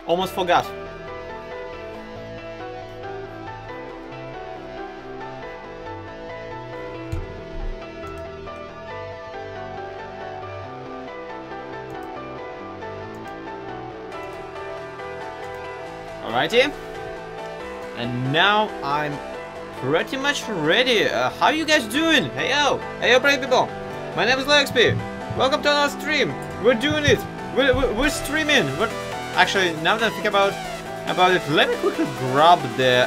Almost forgot. Alrighty. And now I'm pretty much ready. How you guys doing? Hey yo! Hey yo, brave people! My name is LexP. Welcome to another stream. We're doing it. We're streaming. Actually, now that I think about it, let me quickly grab the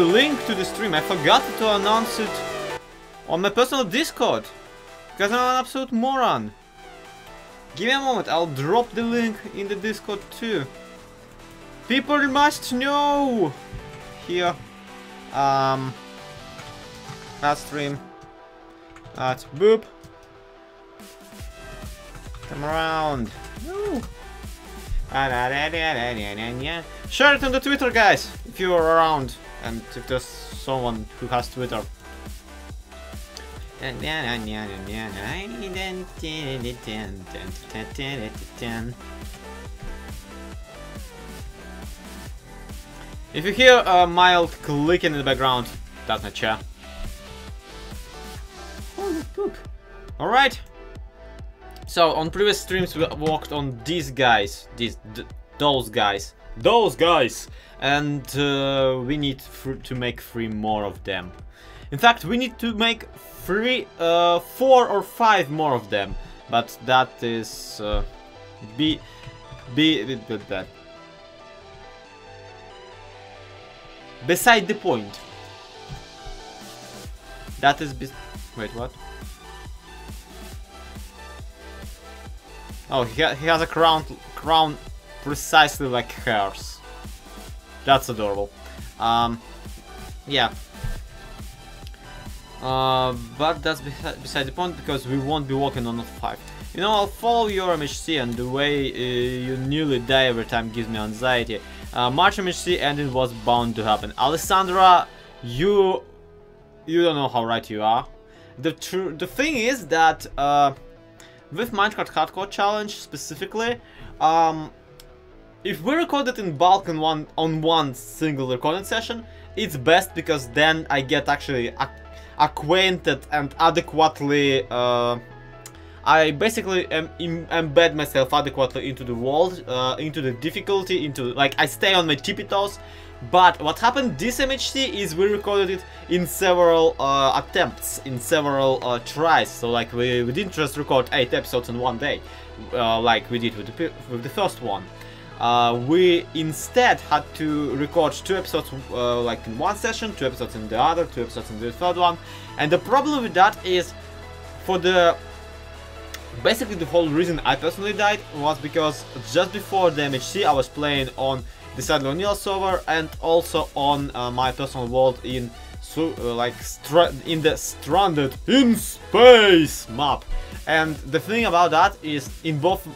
link to the stream. I forgot to announce it on my personal Discord because I'm an absolute moron. Give me a moment. I'll drop the link in the Discord too. People must know. Here. Last stream. That's boop. Come around. Woo. Share it on the Twitter, guys, if you're around, and if there's someone who has Twitter. If you hear a mild clicking in the background, that's my chair. Alright. So on previous streams we worked on these guys, those guys, and we need to make 3 more of them. In fact, we need to make 4 or 5 more of them, but that is beside the point. That is wait, what? Oh, he has a crown precisely like hers. That's adorable. Yeah. But that's beside the point because we won't be working on 5. You know, I'll follow your MHC, and the way you nearly die every time gives me anxiety. March MHC ending was bound to happen. Alessandra, you don't know how right you are. The thing is that with Minecraft Hardcore Challenge specifically, if we record it in bulk on one single recording session, it's best because then I get actually acquainted and adequately. I basically embed myself adequately into the world, into the difficulty, like I stay on my tippy toes. But what happened this MHC is we recorded it in several attempts, in several tries. So like we didn't just record 8 episodes in one day, like we did with the first one. We instead had to record 2 episodes like in one session, 2 episodes in the other, 2 episodes in the third one. And the problem with that is, basically the whole reason I personally died was because just before the MHC I was playing on the Sadly O'Neill server and also on my personal world in the Stranded in Space map. And the thing about that is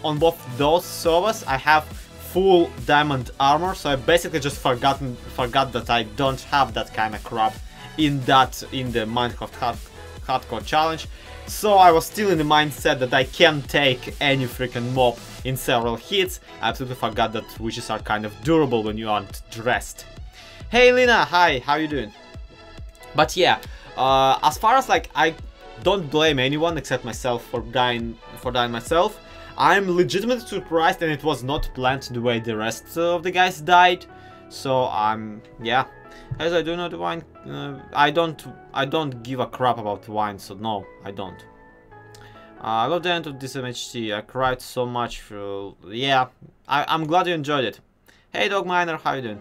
on both those servers I have full diamond armor, so I basically just forgot that I don't have that kind of crap in the Minecraft Hardcore Challenge. So I was still in the mindset that I can take any freaking mob in several hits. I absolutely forgot that witches are kind of durable when you aren't dressed. Hey Lina, hi, how you doing? But yeah, as far as like, I don't blame anyone except myself for dying myself. I'm legitimately surprised, and it was not planned the way the rest of the guys died. So yeah. As I do not wine, I don't give a crap about wine, so no, I don't. I love the end of this MHC. I cried so much. Yeah, I'm glad you enjoyed it. Hey Dog Miner, how you doing?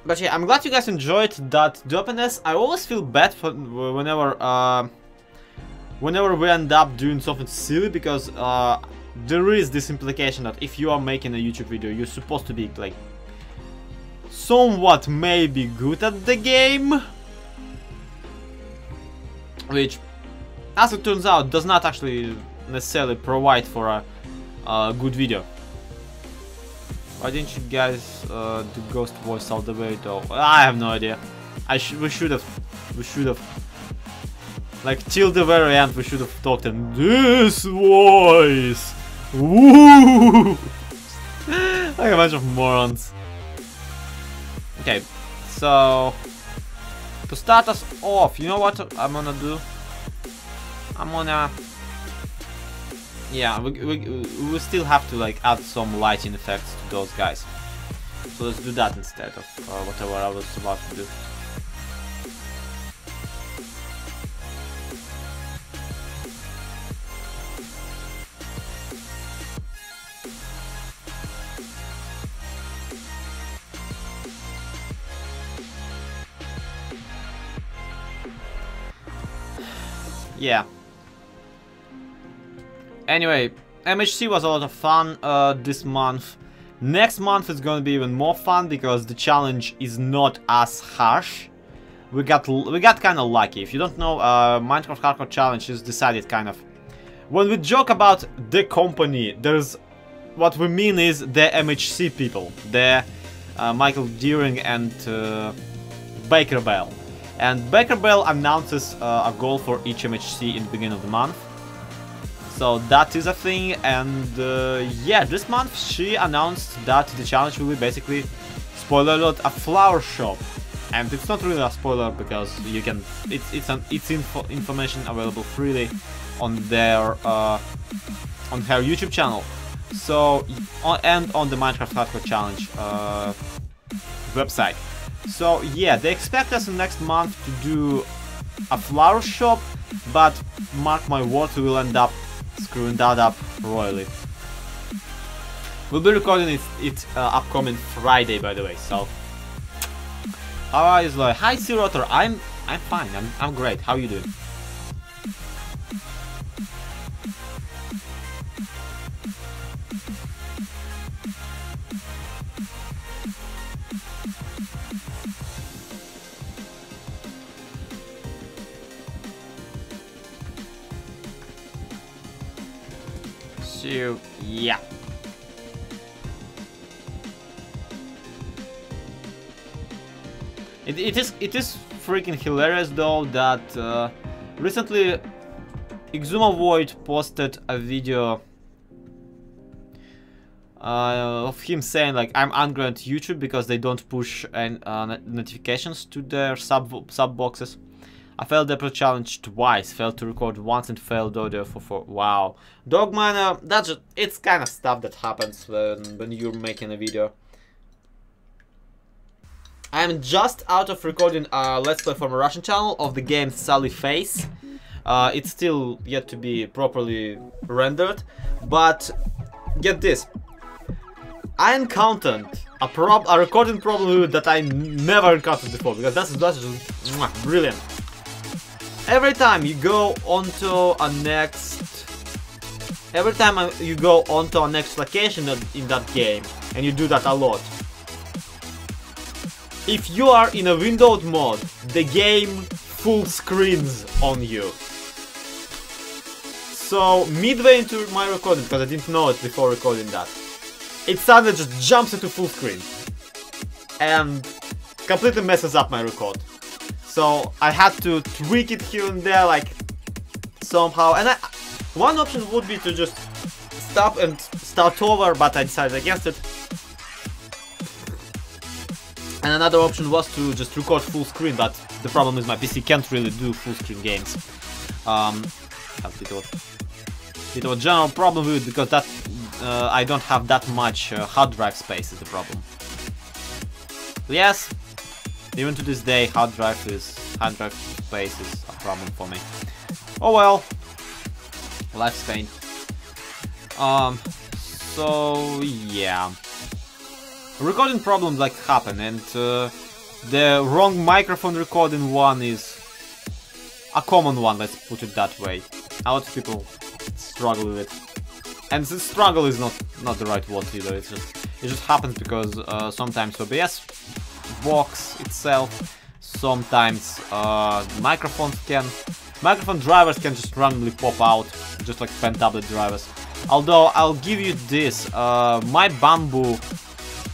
But yeah, I'm glad you guys enjoyed that dopiness. I always feel bad for whenever we end up doing something silly, because there is this implication that if you are making a YouTube video, you're supposed to be like somewhat maybe good at the game, which, as it turns out, does not actually necessarily provide for a good video. Why didn't you guys do ghost voice all the way though? I have no idea. We should have. Like till the very end we should have talked in this voice. Woo! Like a bunch of morons. Okay, so to start us off, you know what I'm gonna do? I'm gonna... Yeah, we still have to like add some lighting effects to those guys. So let's do that instead of whatever I was about to do. Yeah. Anyway, MHC was a lot of fun this month. Next month is gonna be even more fun because the challenge is not as harsh. We got kind of lucky. If you don't know, Minecraft Hardcore Challenge is decided kind of. When we joke about the company, there's what we mean is the MHC people, the Michael Deering and Baker Bell. And Baker Bell announces a goal for each MHC in the beginning of the month. So that is a thing, and yeah, this month she announced that the challenge will be basically, spoiler alert, a flower shop. And it's not really a spoiler because you can, it's information available freely on their on her YouTube channel. So and on the Minecraft Hardcore Challenge website. So yeah, they expect us next month to do a flower shop, but mark my words, we will end up screwing that up royally. We'll be recording it upcoming Friday, by the way. So, how are you, Sloy? Hi, Sirotor. I'm fine. I'm great. How you doing? So, yeah. It is freaking hilarious though that recently Exuma Void posted a video of him saying like, I'm angry at YouTube because they don't push notifications to their sub boxes. I failed the pro challenge twice, failed to record once and failed audio for 4. Wow. Dogman, that's just, it's kind of stuff that happens when you're making a video. I'm just out of recording a Let's Play from a Russian channel of the game Sully Face. It's still yet to be properly rendered, but get this. I encountered a recording problem that I never encountered before, because that's just brilliant. Every time you go onto a next location in that game, and you do that a lot, if you are in a windowed mode, the game full screens on you. So midway into my recording, because I didn't know it before recording that, it suddenly just jumps into full screen and completely messes up my record. So I had to tweak it here and there, like somehow. And one option would be to just stop and start over, but I decided against it. And another option was to just record full screen, but the problem is my PC can't really do full screen games. That's a bit of a general problem with it, because that I don't have that much hard drive space is the problem. Yes. Even to this day, hard drive space is a problem for me. Oh well, life's pain. So yeah, recording problems like happen, and the wrong microphone recording one is a common one. Let's put it that way. A lot of people struggle with it, and the struggle is not the right word either. It just happens because sometimes OBS box itself, sometimes microphone drivers can just randomly pop out, just like pen tablet drivers. Although I'll give you this, my bamboo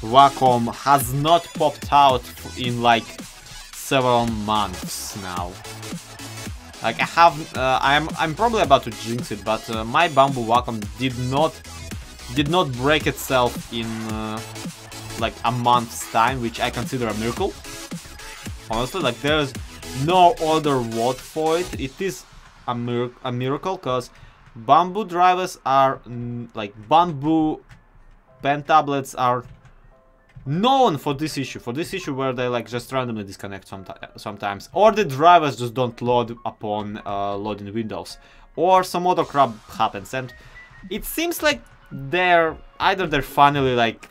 Wacom has not popped out in like several months now. Like I have, I'm probably about to jinx it, but my bamboo Wacom did not break itself in like a month's time, which I consider a miracle. Honestly, like there's no other word for it. It is a miracle, because bamboo drivers are like bamboo pen tablets are known for this issue. Where they like just randomly disconnect sometimes, or the drivers just don't load upon loading Windows, or some other crap happens, and it seems like they're finally like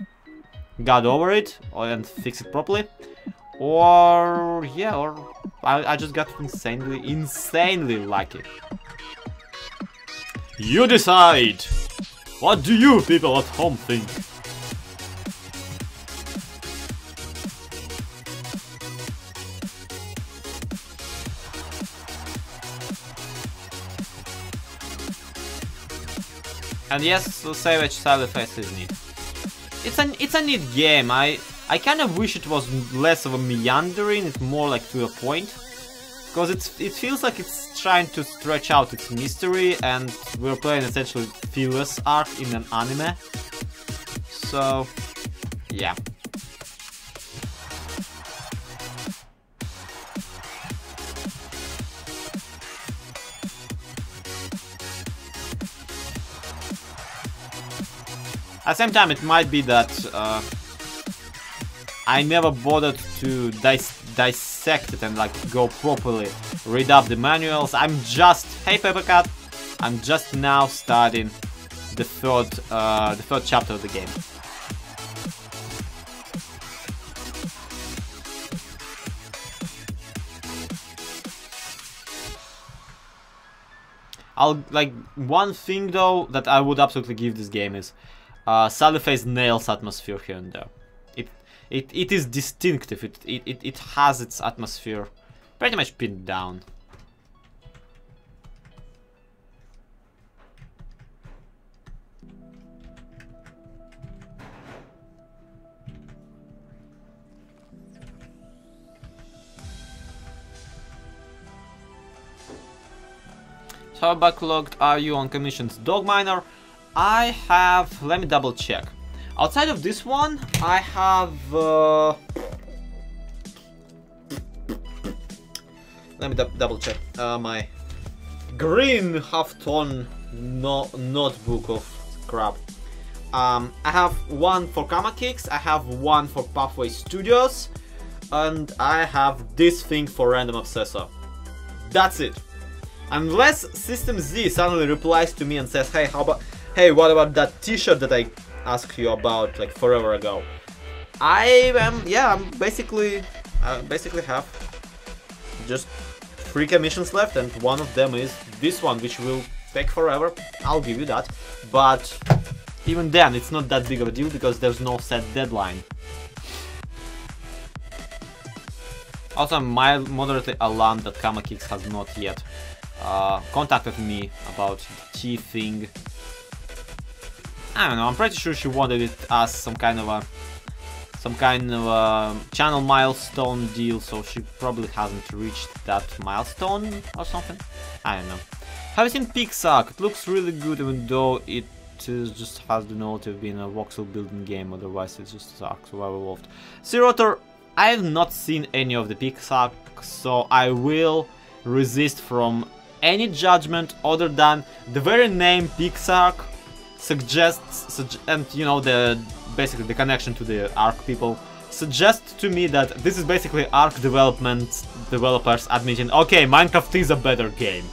got over it and fixed it properly, or yeah, or I just got insanely lucky. You decide. What do you people at home think? And yes, so Savage Sacrifice is neat. It's a neat game. I kind of wish it was less of a meandering, it's more like to a point, because it feels like it's trying to stretch out its mystery, and we're playing essentially Phyllis arc in an anime. So yeah. At the same time, it might be that I never bothered to dissect it and like go properly read up the manuals. Hey Peppercat, I'm just now starting the third chapter of the game. One thing though that I would absolutely give this game is Sallyface nails atmosphere here and there. It is distinctive. It has its atmosphere pretty much pinned down. How backlogged are you on commissions? Dog Miner? I have... let me double check. Outside of this one, I have... let me double check. My green half-ton notebook of crap. I have one for Kama Kicks, I have one for Pathway Studios, and I have this thing for Random Obsessor. That's it. Unless System Z suddenly replies to me and says, hey, what about that t-shirt that I asked you about like forever ago? I basically have just 3 commissions left, and one of them is this one, which will take forever. I'll give you that. But even then, it's not that big of a deal because there's no set deadline. Also, I'm moderately alarmed that Kama Kicks has not yet contacted me about the tea thing. I don't know, I'm pretty sure she wanted it as some kind of a channel milestone deal, so she probably hasn't reached that milestone or something. I don't know. Have you seen Pixark? It looks really good, even though it just has the note of being a voxel building game, otherwise it's just a survival wolf. Zerotor, I have not seen any of the Pixark, so I will resist from any judgment other than the very name Pixark suggests, and you know, basically the connection to the Ark people suggests to me that this is basically Ark developers admitting, okay, Minecraft is a better game.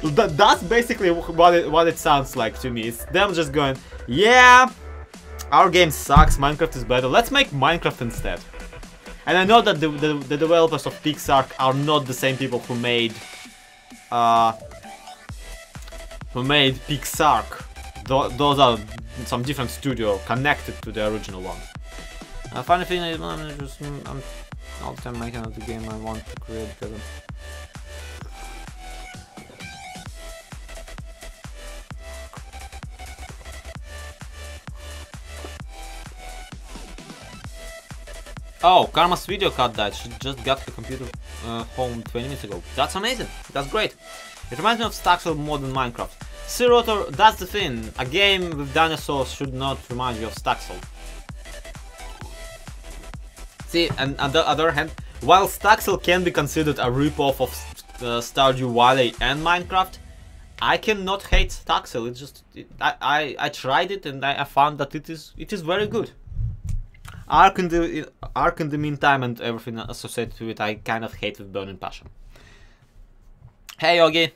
That's basically what it sounds like to me. It's them just going, yeah, our game sucks, Minecraft is better, let's make Minecraft instead. And I know that the developers of Pixark are not the same people who made Pixark. Those are some different studio connected to the original one. Funny thing is, I'm all the time making out the game I want to create because Oh, Karma's video card died. She just got her computer home 20 minutes ago. That's amazing. That's great. It reminds me of Staxel mod in Minecraft. Sea-Rotor, that's the thing. A game with dinosaurs should not remind you of Staxel. See, and on the other hand, while Staxel can be considered a rip-off of Stardew Valley and Minecraft, I cannot hate Staxel. It's just I tried it and I found that it is very good. Ark in the meantime and everything associated with it, I kind of hate with burning passion. Hey Yogi,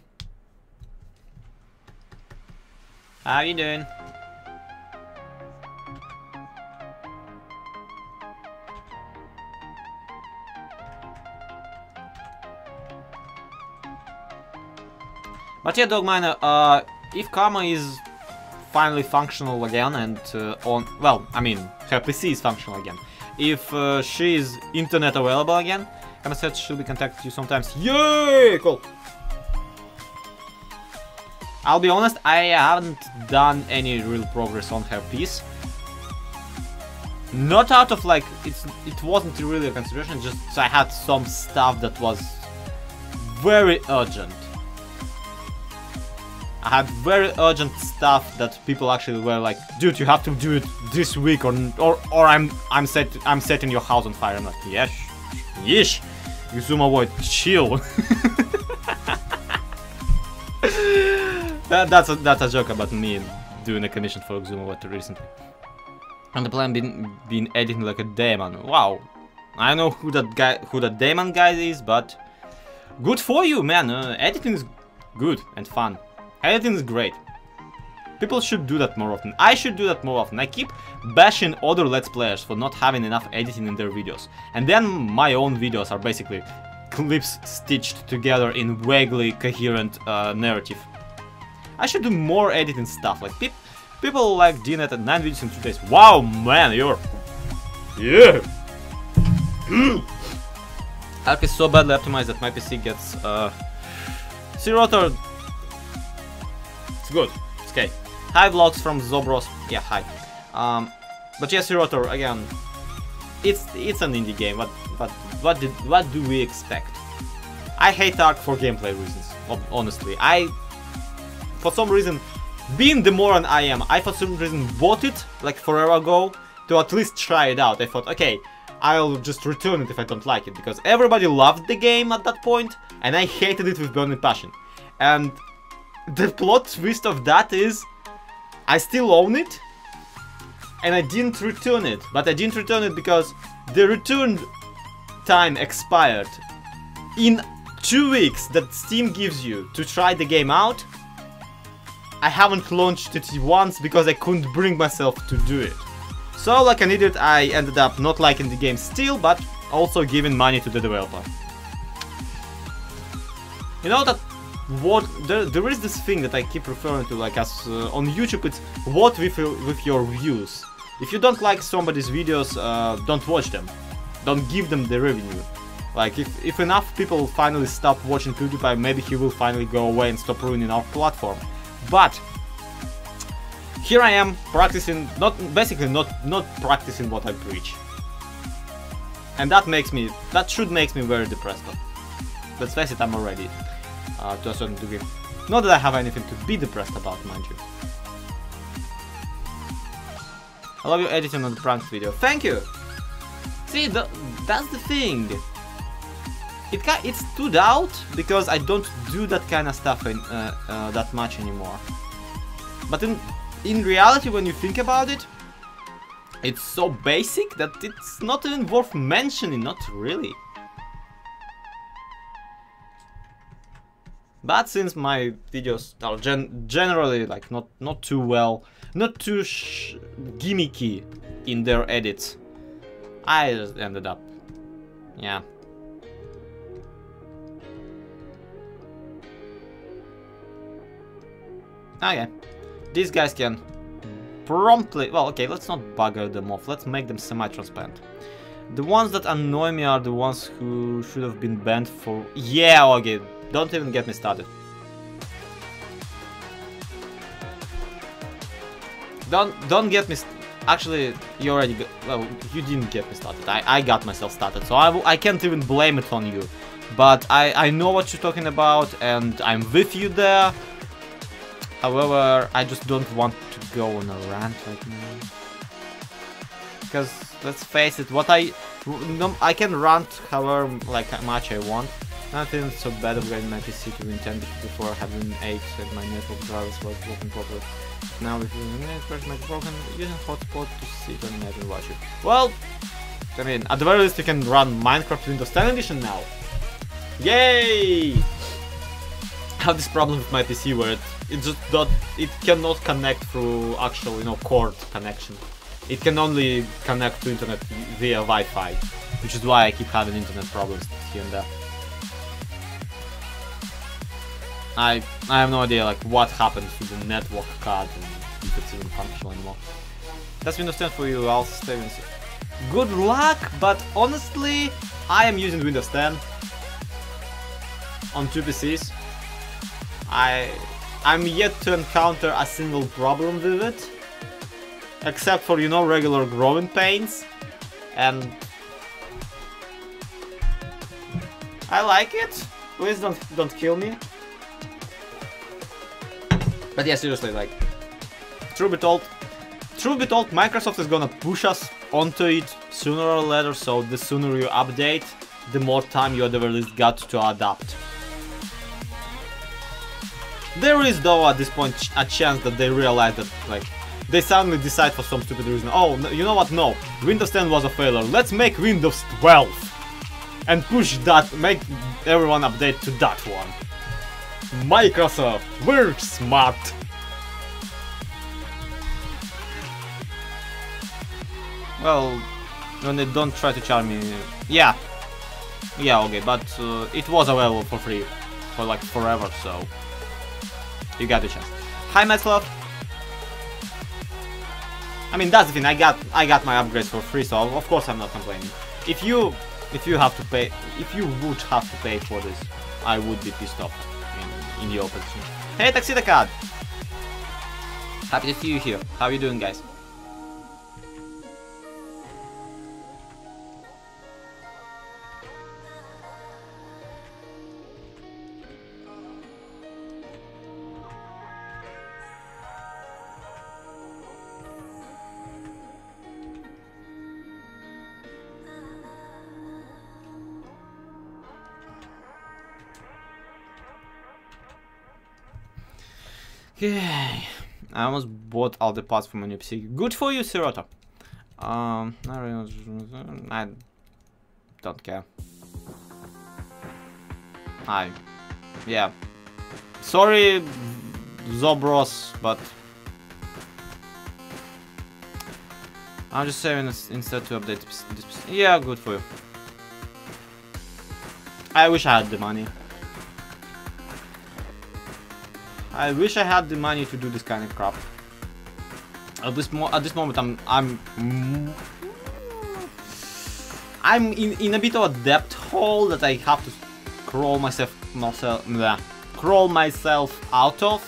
how you doing? But yeah, Dogminer, if Karma is finally functional again and I mean, her PC is functional again. If she is internet available again, Karma said she'll be contacting you sometimes. Yay! Cool. I'll be honest, I haven't done any real progress on her piece. Not out of like, it wasn't really a consideration, just I had some stuff that was very urgent. I had very urgent stuff that people actually were like, dude, you have to do it this week, or I'm setting your house on fire. I'm like, yes, yeesh, Yuzuma Void, chill. that's a joke about me doing a commission for Yuzuma Void recently. And the plan been editing like a demon. Wow, I don't know who that demon guy is, but good for you, man. Editing is good and fun. Editing is great. People should do that more often. I should do that more often. I keep bashing other Let's Players for not having enough editing in their videos. And then my own videos are basically clips stitched together in vaguely coherent narrative. I should do more editing stuff. Like people like DNet at 9 videos in 2 days. Wow, man, you're... Yeah! Arc is so badly optimized that my PC gets... Sea-Rotor... It's good. It's okay. Hi vlogs from Zobros. Yeah, hi. But yes, Sea-Rotor again. It's an indie game. What do we expect? I hate Ark for gameplay reasons. Honestly, for some reason, being the moron I am, I for some reason bought it like forever ago to at least try it out. I thought, okay, I'll just return it if I don't like it, because everybody loved the game at that point, and I hated it with burning passion. And the plot twist of that is, I still own it, and I didn't return it. But I didn't return it because the return time expired. In 2 weeks that Steam gives you to try the game out, I haven't launched it once because I couldn't bring myself to do it. So, like an idiot, I ended up not liking the game still, but also giving money to the developer. You know that there is this thing that I keep referring to, like as on YouTube, it's what with your views. If you don't like somebody's videos, don't watch them. Don't give them the revenue. Like if enough people finally stop watching PewDiePie, maybe he will finally go away and stop ruining our platform. But here I am practicing, not practicing what I preach. And that should make me very depressed. But let's face it, I'm already to a certain degree. Not that I have anything to be depressed about, mind you. I love your editing on the prank video. Thank you! See, that's the thing. It stood out because I don't do that kind of stuff that much anymore. But in reality, when you think about it, it's so basic that it's not even worth mentioning, not really. But since my videos are generally like not too well, not too gimmicky in their edits, I just ended up, yeah. Okay, these guys can promptly, well, okay, let's not bugger them off, let's make them semi-transparent. The ones that annoy me are the ones who should have been banned for, yeah, okay, don't even get me started. Don't get me, Actually, you already got, well, you didn't get me started. I got myself started, so I can't even blame it on you. But I know what you're talking about, and I'm with you there. However, I just don't want to go on a rant right now. Because, let's face it, I can rant however much I want. Nothing so bad upgrading my PC to Win 10 before having 8 and my network drivers was working properly. Now if your network might be broken, using hotspot to sit on the net and watch it. Well, I mean, at the very least you can run Minecraft Windows 10 edition now. Yay! I have this problem with my PC where it cannot connect through actual, you know, cord connection. It can only connect to internet via Wi-Fi, which is why I keep having internet problems here and there. I have no idea like what happened to the network card and if it's even functional anymore. That's Windows 10 for you, I'll stay with it. Good luck, but honestly, I am using Windows 10 on 2 PCs. I'm yet to encounter a single problem with it, except for, you know, regular growing pains, and I like it. Please don't kill me. But yeah, seriously, like, truth be told, Microsoft is gonna push us onto it sooner or later, so the sooner you update, the more time you at the very least got to adapt. There is, though, at this point, a chance that they realize that, like, they suddenly decide for some stupid reason, oh, you know what, no, Windows 10 was a failure, let's make Windows 12! And push that, make everyone update to that one. Microsoft, we're smart! Well, when they don't try to charm me... Yeah, okay, but it was available for free for like forever, so... You got the chance. Hi, Metzlov! I mean, that's the thing, I got my upgrades for free, so of course I'm not complaining. If you would have to pay for this, I would be pissed off. In your position. Hey, Tuxedo Card! Happy to see you here. How are you doing, guys? Okay, I almost bought all the parts for my new PC. Good for you, Sirota. I don't care. Yeah. Sorry, Zobros, but I'm just saying instead to update this PC. Yeah, good for you. I wish I had the money. I wish I had the money to do this kind of crap. At this moment, I'm in a bit of a depth hole that I have to crawl myself out of,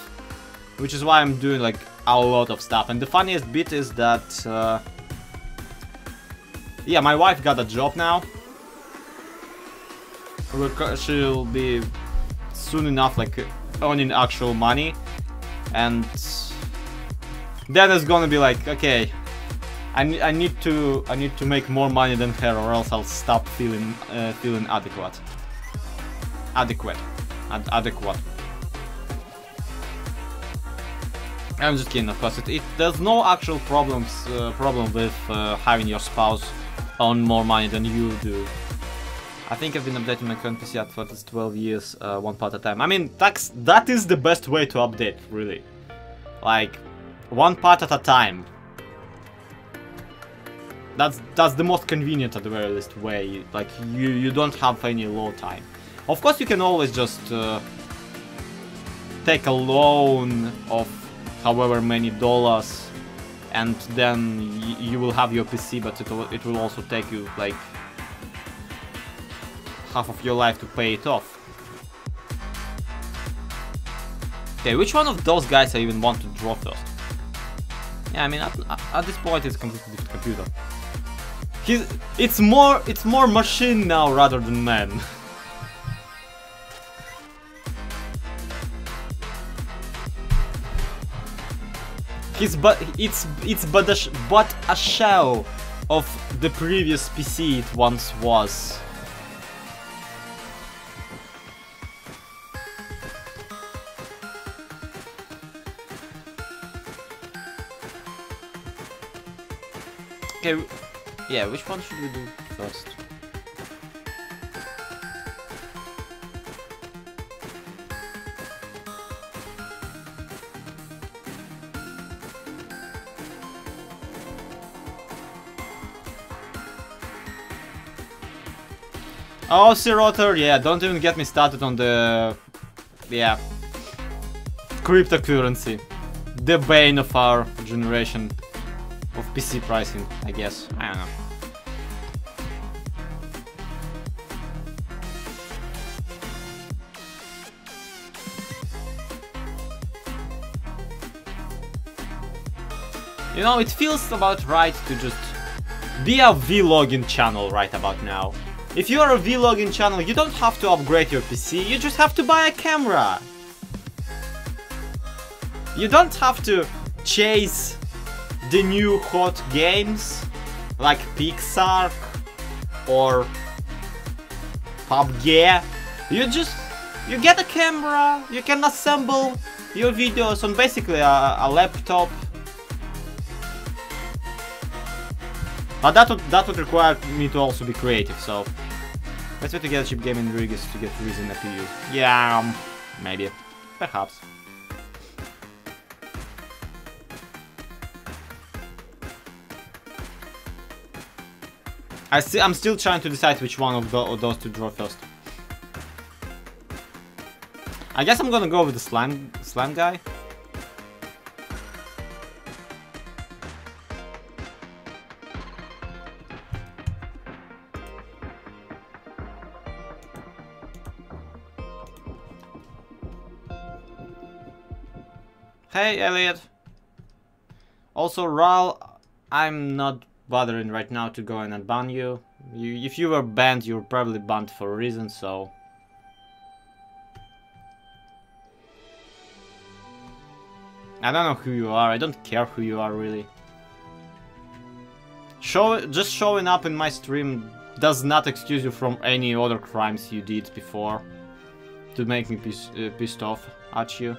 which is why I'm doing like a lot of stuff. And the funniest bit is that, yeah, my wife got a job now. She'll be soon enough like earning actual money, and then it's gonna be like, okay, I need to make more money than her, or else I'll stop feeling adequate. I'm just kidding, of course. There's no actual problem with having your spouse earn more money than you do. I think I've been updating my current PC for this 12 years, one part at a time. I mean, that is the best way to update, really. Like, one part at a time. That's the most convenient at the very least way. Like, you don't have any load time. Of course, you can always just take a loan of however many dollars, and then you will have your PC, but it will also take you like half of your life to pay it off. Okay, which one of those guys I even want to draw first? Yeah, I mean, at this point, it's a completely different computer. It's more machine now rather than man. It's but a shell of the previous PC it once was. Okay, yeah, which one should we do first? Oh, Siroter, yeah, don't even get me started on the... yeah. Cryptocurrency. The bane of our generation. Of PC pricing, I guess. I don't know. You know, it feels about right to just be a vlogging channel right about now. If you are a vlogging channel, you don't have to upgrade your PC, you just have to buy a camera. You don't have to chase the new hot games like Pixar or PUBG. You get a camera, you can assemble your videos on basically a laptop. But that would require me to also be creative, so best way to get a cheap gaming rig is to get Ryzen CPU. Yeah, maybe, perhaps. I'm still trying to decide which one of those to draw first. I guess I'm gonna go with the slime guy. Hey, Elliot. Also, Ral, I'm not bothering right now to go and unban you. If you were banned, you were probably banned for a reason, so... I don't know who you are, I don't care who you are, really. Just showing up in my stream does not excuse you from any other crimes you did before to make me pissed off at you.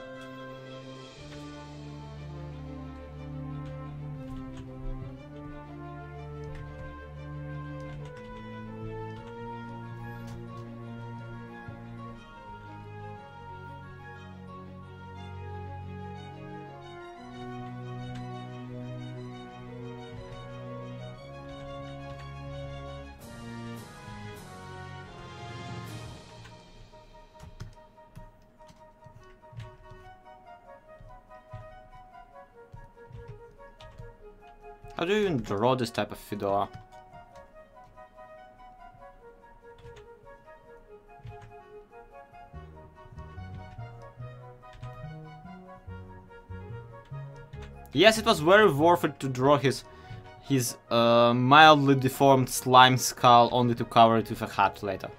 How do you even draw this type of fedora? Yes, it was very worth it to draw his mildly deformed slime skull only to cover it with a hat later.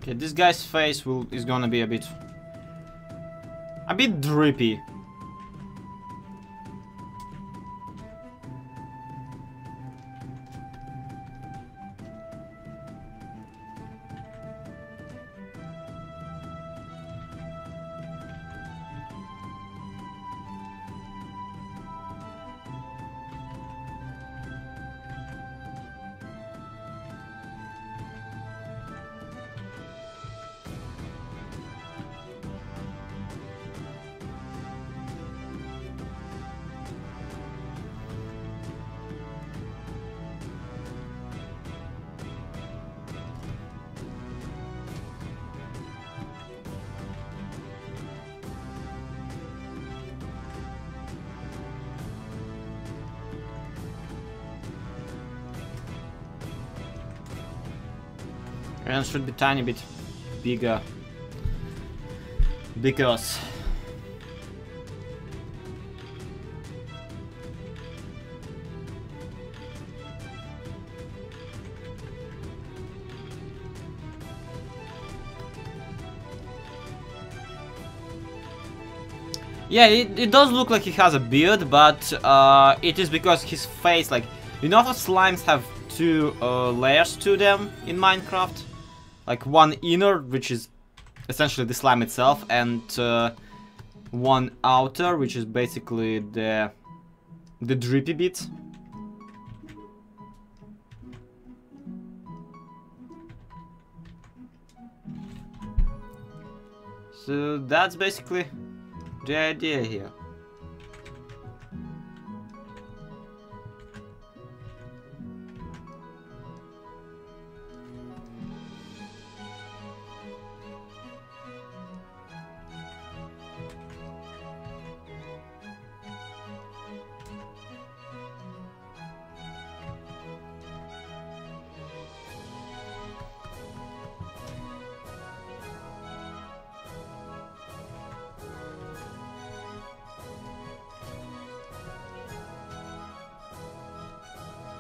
Okay, this guy's face is gonna be a bit drippy. And should be tiny bit bigger because yeah, it does look like he has a beard, but it is because his face, like, you know how slimes have two layers to them in Minecraft? Like one inner, which is essentially the slime itself, and one outer, which is basically the drippy bit. So that's basically the idea here.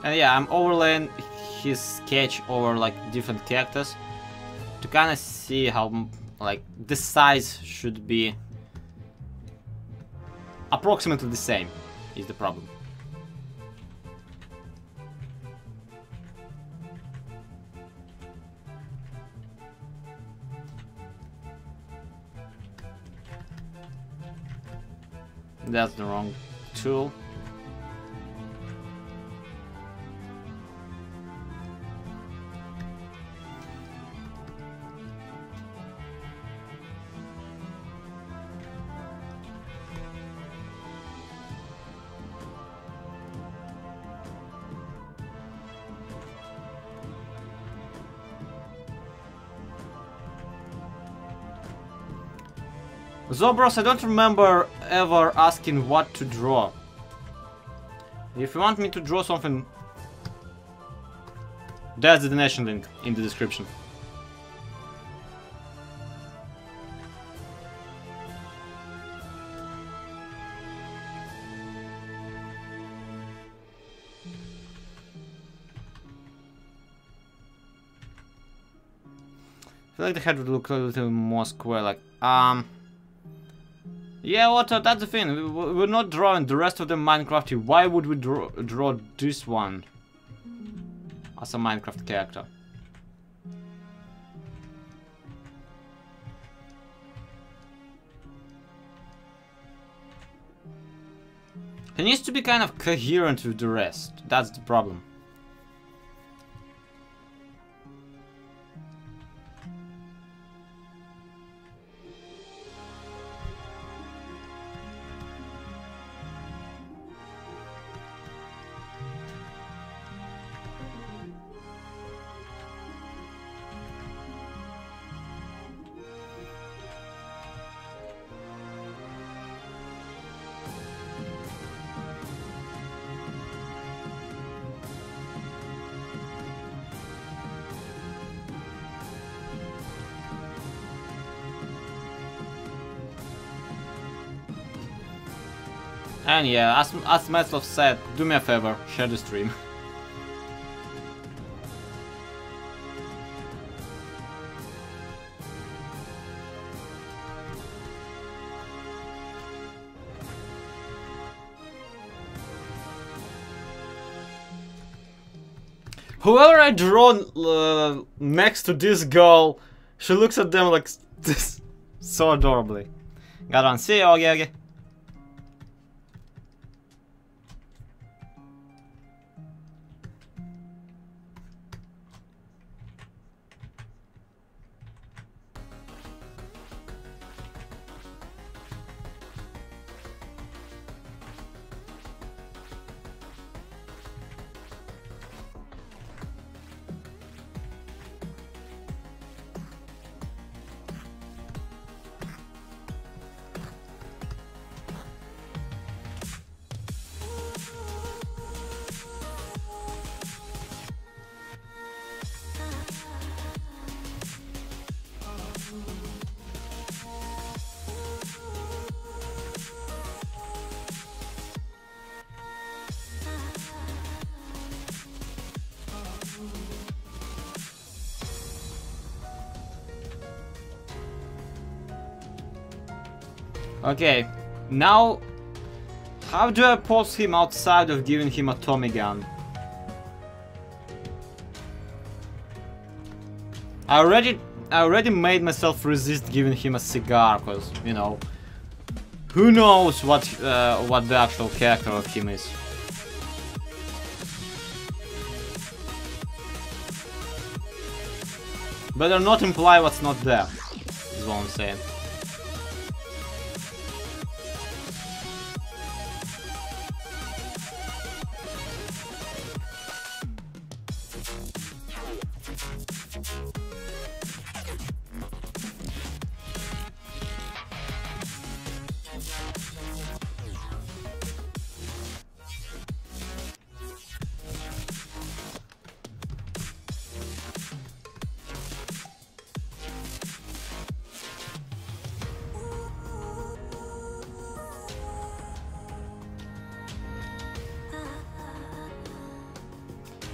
And yeah, I'm overlaying his sketch over like different characters to kind of see how like the size should be approximately the same is the problem. That's the wrong tool. Zobros, I don't remember ever asking what to draw. If you want me to draw something, that's the donation link in the description. I feel like the head would look a little more square, like, yeah, what? That's the thing. We're not drawing the rest of them Minecrafty. Why would we draw this one as a Minecraft character? He needs to be kind of coherent with the rest. That's the problem. And yeah, as Metzloff said, do me a favor, share the stream. Whoever I draw next to this girl, she looks at them like this, so adorably. Got one. See you, okay. Okay, now how do I pose him outside of giving him a Tommy gun? I already made myself resist giving him a cigar, cause you know, who knows what the actual character of him is. Better not imply what's not there, is what I'm saying.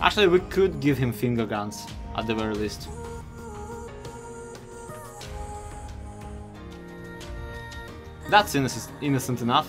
Actually, we could give him finger guns, at the very least. That's innocent enough.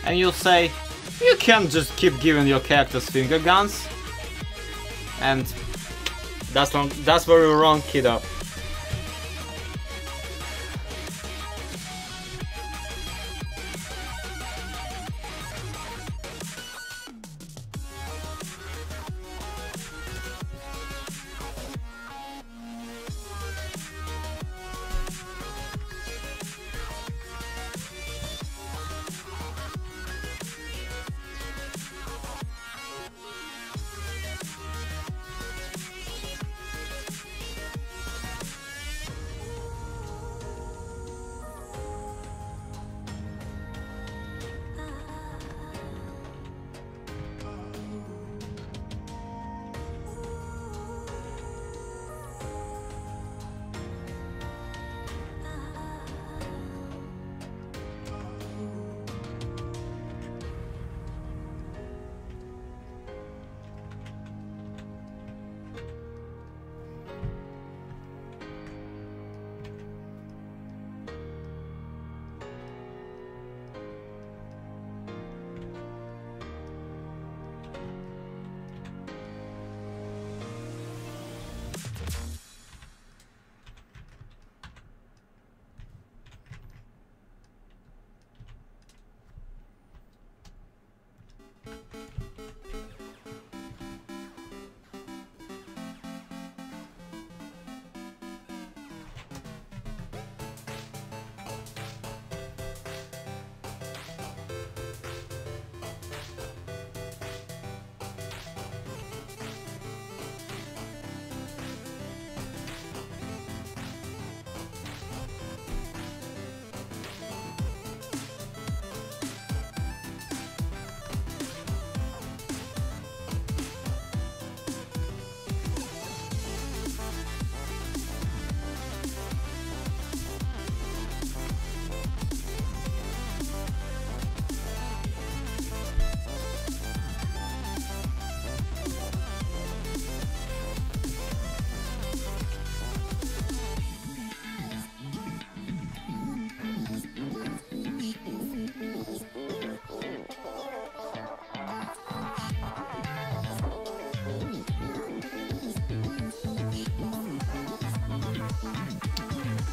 And you'll say, you can't just keep giving your characters finger guns. And that's very wrong, kiddo.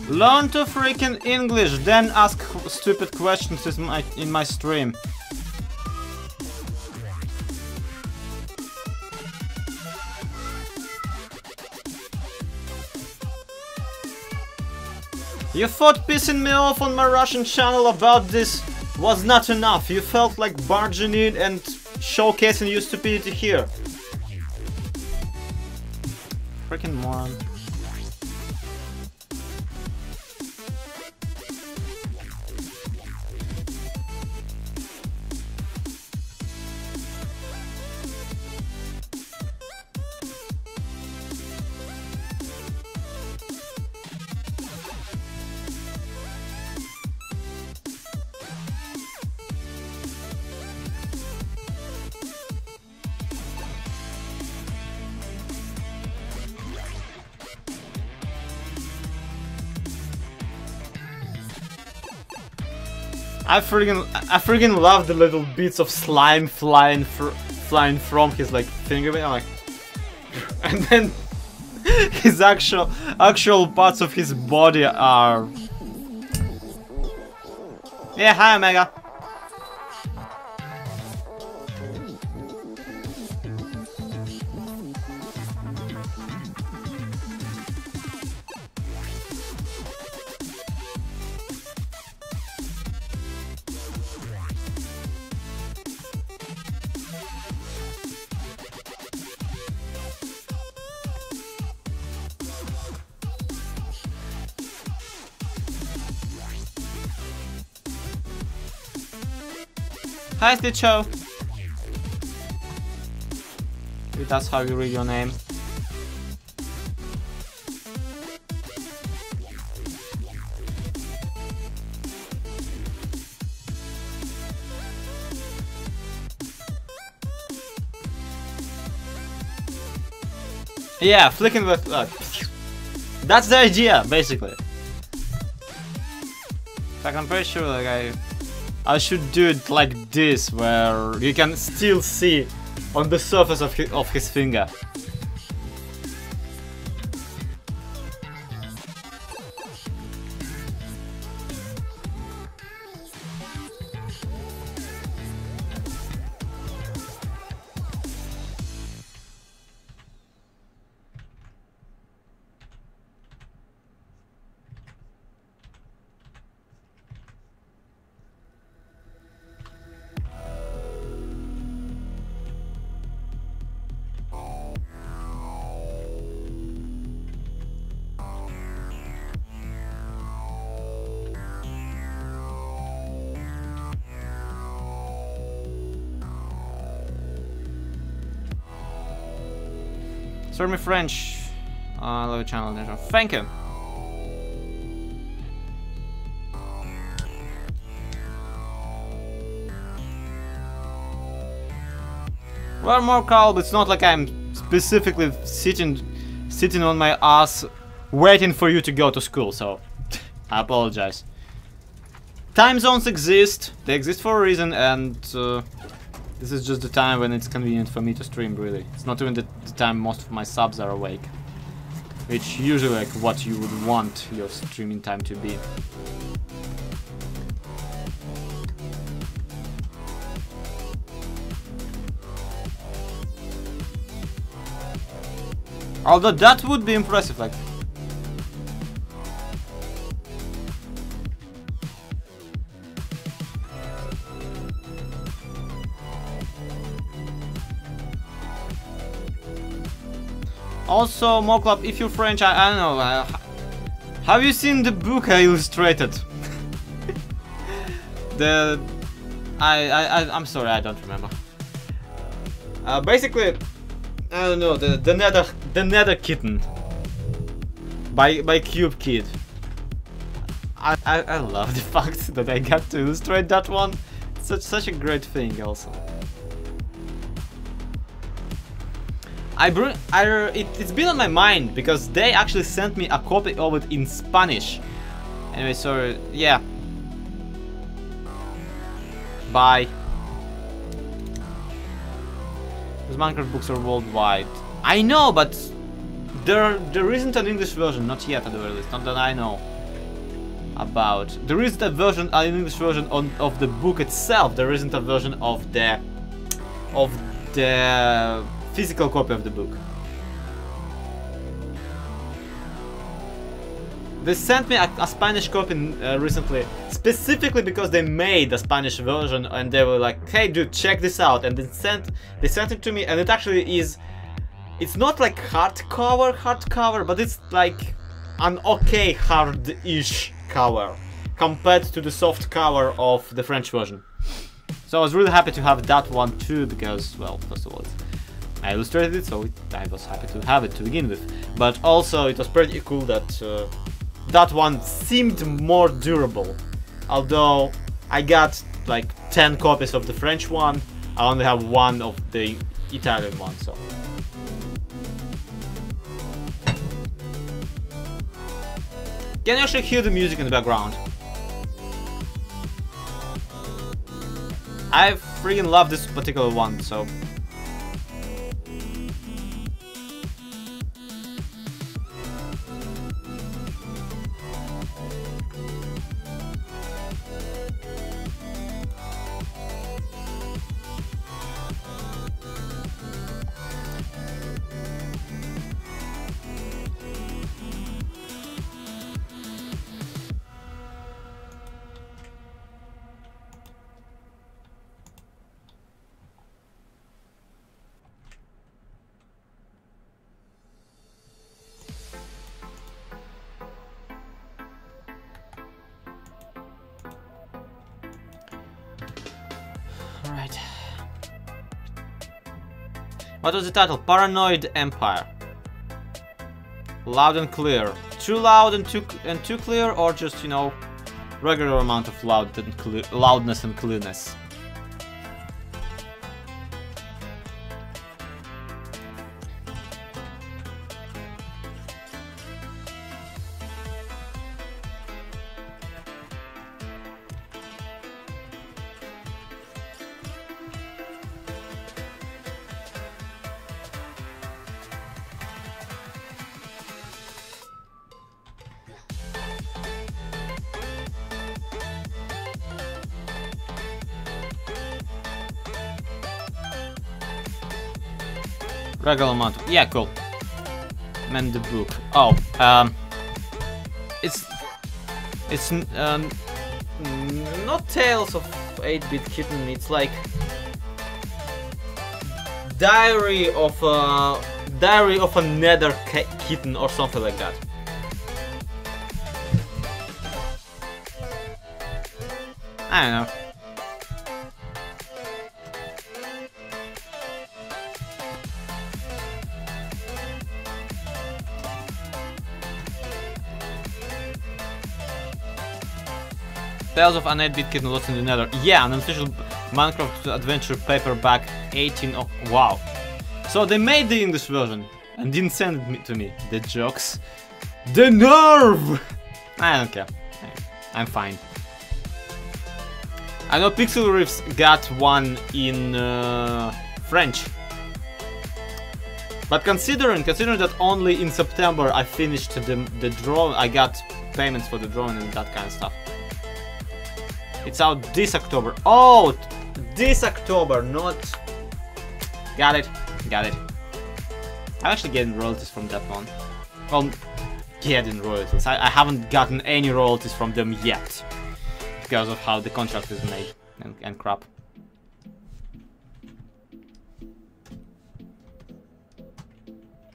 Learn to freaking English, then ask stupid questions in my stream. You thought pissing me off on my Russian channel about this was not enough. You felt like barging in and showcasing your stupidity here. Freaking moron. I freaking love the little bits of slime flying from his like finger. I'm like, and then his actual parts of his body are. Yeah, hi Omega. Hi Stitcho! That's how you read your name. Yeah, flicking with... that's the idea, basically. Like, I'm pretty sure like I should do it like this, where you can still see on the surface of his finger. Sorry, my French. I love your channel. Thank you. Well, more calm, but it's not like I'm specifically sitting on my ass waiting for you to go to school, so I apologize. Time zones exist, they exist for a reason, and this is just the time when it's convenient for me to stream, really. It's not even the time most of my subs are awake. Which usually like what you would want your streaming time to be. Although that would be impressive, like... Also, Moclap, if you're French, I don't know, have you seen the book I illustrated? I'm sorry, I don't remember. Basically, I don't know, the Nether Kitten by Cube Kid. I love the fact that I got to illustrate that one. Such a great thing, also. It's been on my mind because they actually sent me a copy of it in Spanish. Anyway, so yeah. Bye. Those Minecraft books are worldwide. I know, but there isn't an English version, not yet at the very least, not that I know about. There isn't a version, an English version of the book itself. There isn't a version of the physical copy of the book. They sent me a Spanish copy recently, specifically because they made a Spanish version, and they were like, "Hey, dude, check this out!" And they sent it to me, and it actually is. It's not like hardcover, but it's like an okay hard-ish cover compared to the soft cover of the French version. So I was really happy to have that one too, because, well, first of all, I illustrated it, so I was happy to have it to begin with. But also, it was pretty cool that that one seemed more durable. Although I got like 10 copies of the French one, I only have one of the Italian one, so. Can you actually hear the music in the background? I freaking love this particular one, so. Alright. What was the title? Paranoid Empire. Loud and clear. Too loud and too clear, or just, you know, regular amount of loudness and clearness? Regular amount. Yeah, cool. Mend the book. Oh, it's not Tales of 8-Bit Kitten. It's like Diary of a Nether Kitten or something like that. I don't know. Tales of an 8-Bit Kitten Lost in the Nether. Yeah, an official Minecraft adventure paperback 18 of... Wow. So they made the English version and didn't send it to me. The jokes. The nerve! I don't care. I'm fine. I know Pixel Riffs got one in French. But considering that only in September I finished the drawing, I got payments for the drawing and that kind of stuff. It's out this October. Oh, this October, not... Got it. I'm actually getting royalties from that one. Well, getting royalties. I haven't gotten any royalties from them yet. Because of how the contract is made and crap.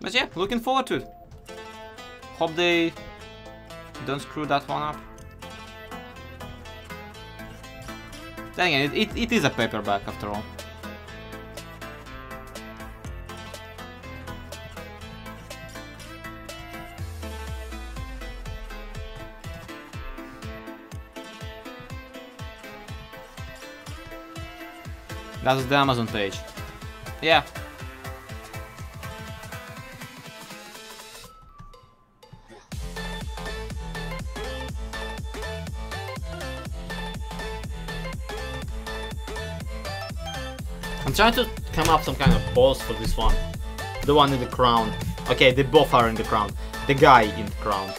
But yeah, looking forward to it. Hope they don't screw that one up. Then again, it is a paperback after all. That's the Amazon page. Yeah. I'm trying to come up some kind of pose for this one. The one in the crown. Okay, they both are in the crown. The guy in the crown.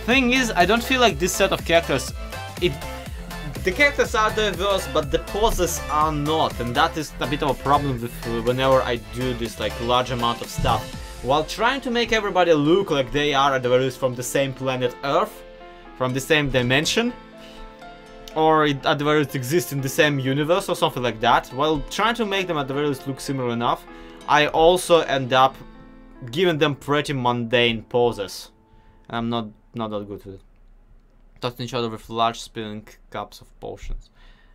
Thing is, I don't feel like this set of characters, the characters are diverse, but the poses are not, and that is a bit of a problem with whenever I do this like large amount of stuff. While trying to make everybody look like they are at the very least from the same planet Earth, from the same dimension, or at the very least exist in the same universe or something like that, while trying to make them at the very least look similar enough, I also end up giving them pretty mundane poses. I'm not that good with it. Touching each other with large spilling cups of potions.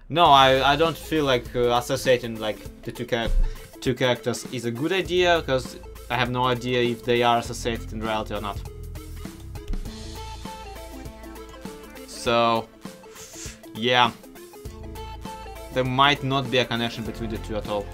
No, I don't feel like associating like the two characters is a good idea, because I have no idea if they are associated in reality or not. So, yeah, there might not be a connection between the two at all.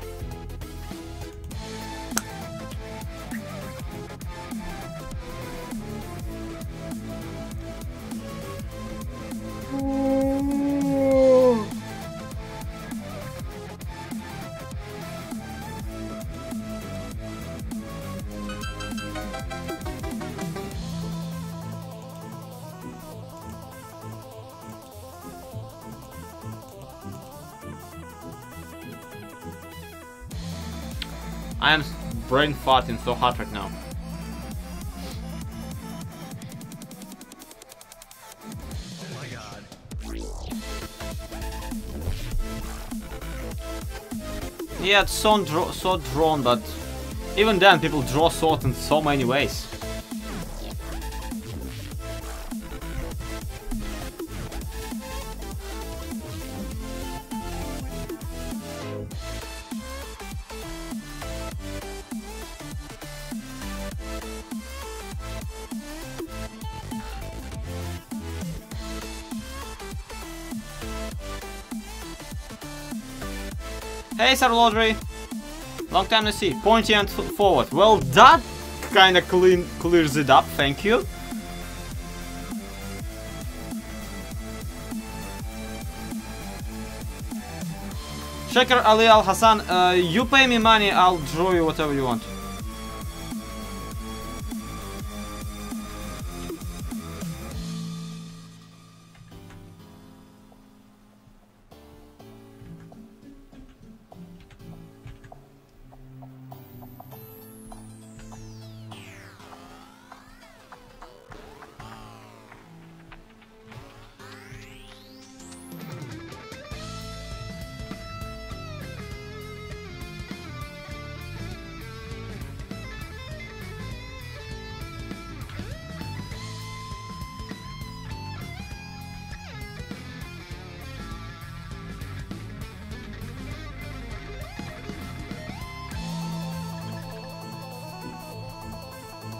I am brain farting so hard right now. Oh my god. Yeah, it's so drawn, but even then people draw swords in so many ways. Hey, Sir Laundry! Long time to see. Pointy and forward. Well, that kinda clears it up, thank you. Shaker Ali Al Hassan, you pay me money, I'll draw you whatever you want.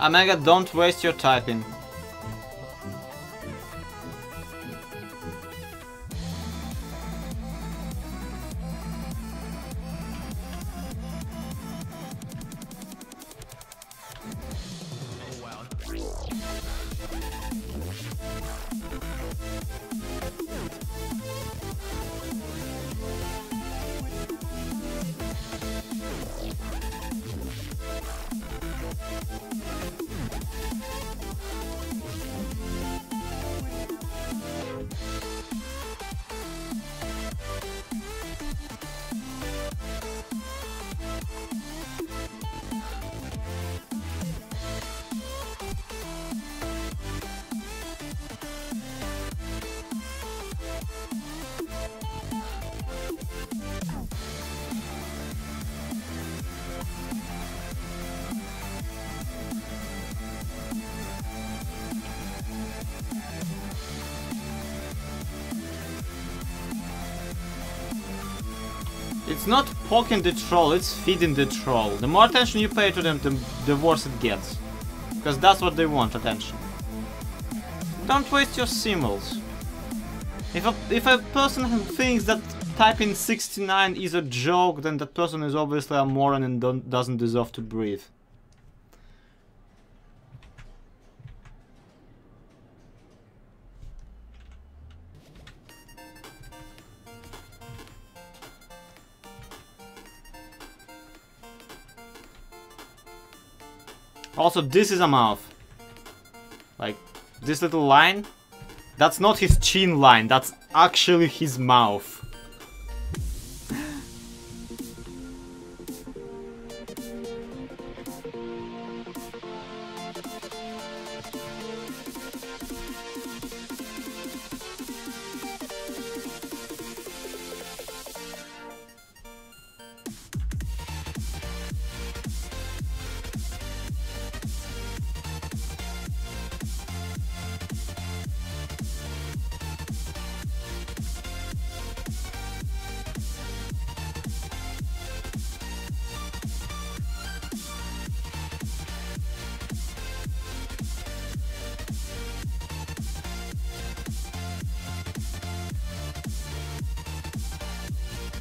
Omega, don't waste your typing. Oh wow. It's not poking the troll, it's feeding the troll. The more attention you pay to them, the worse it gets. Because that's what they want, attention. Don't waste your symbols. If a person thinks that typing 69 is a joke, then that person is obviously a moron and doesn't deserve to breathe. Also, this is a mouth. Like, This little line, that's not his chin line, that's actually his mouth.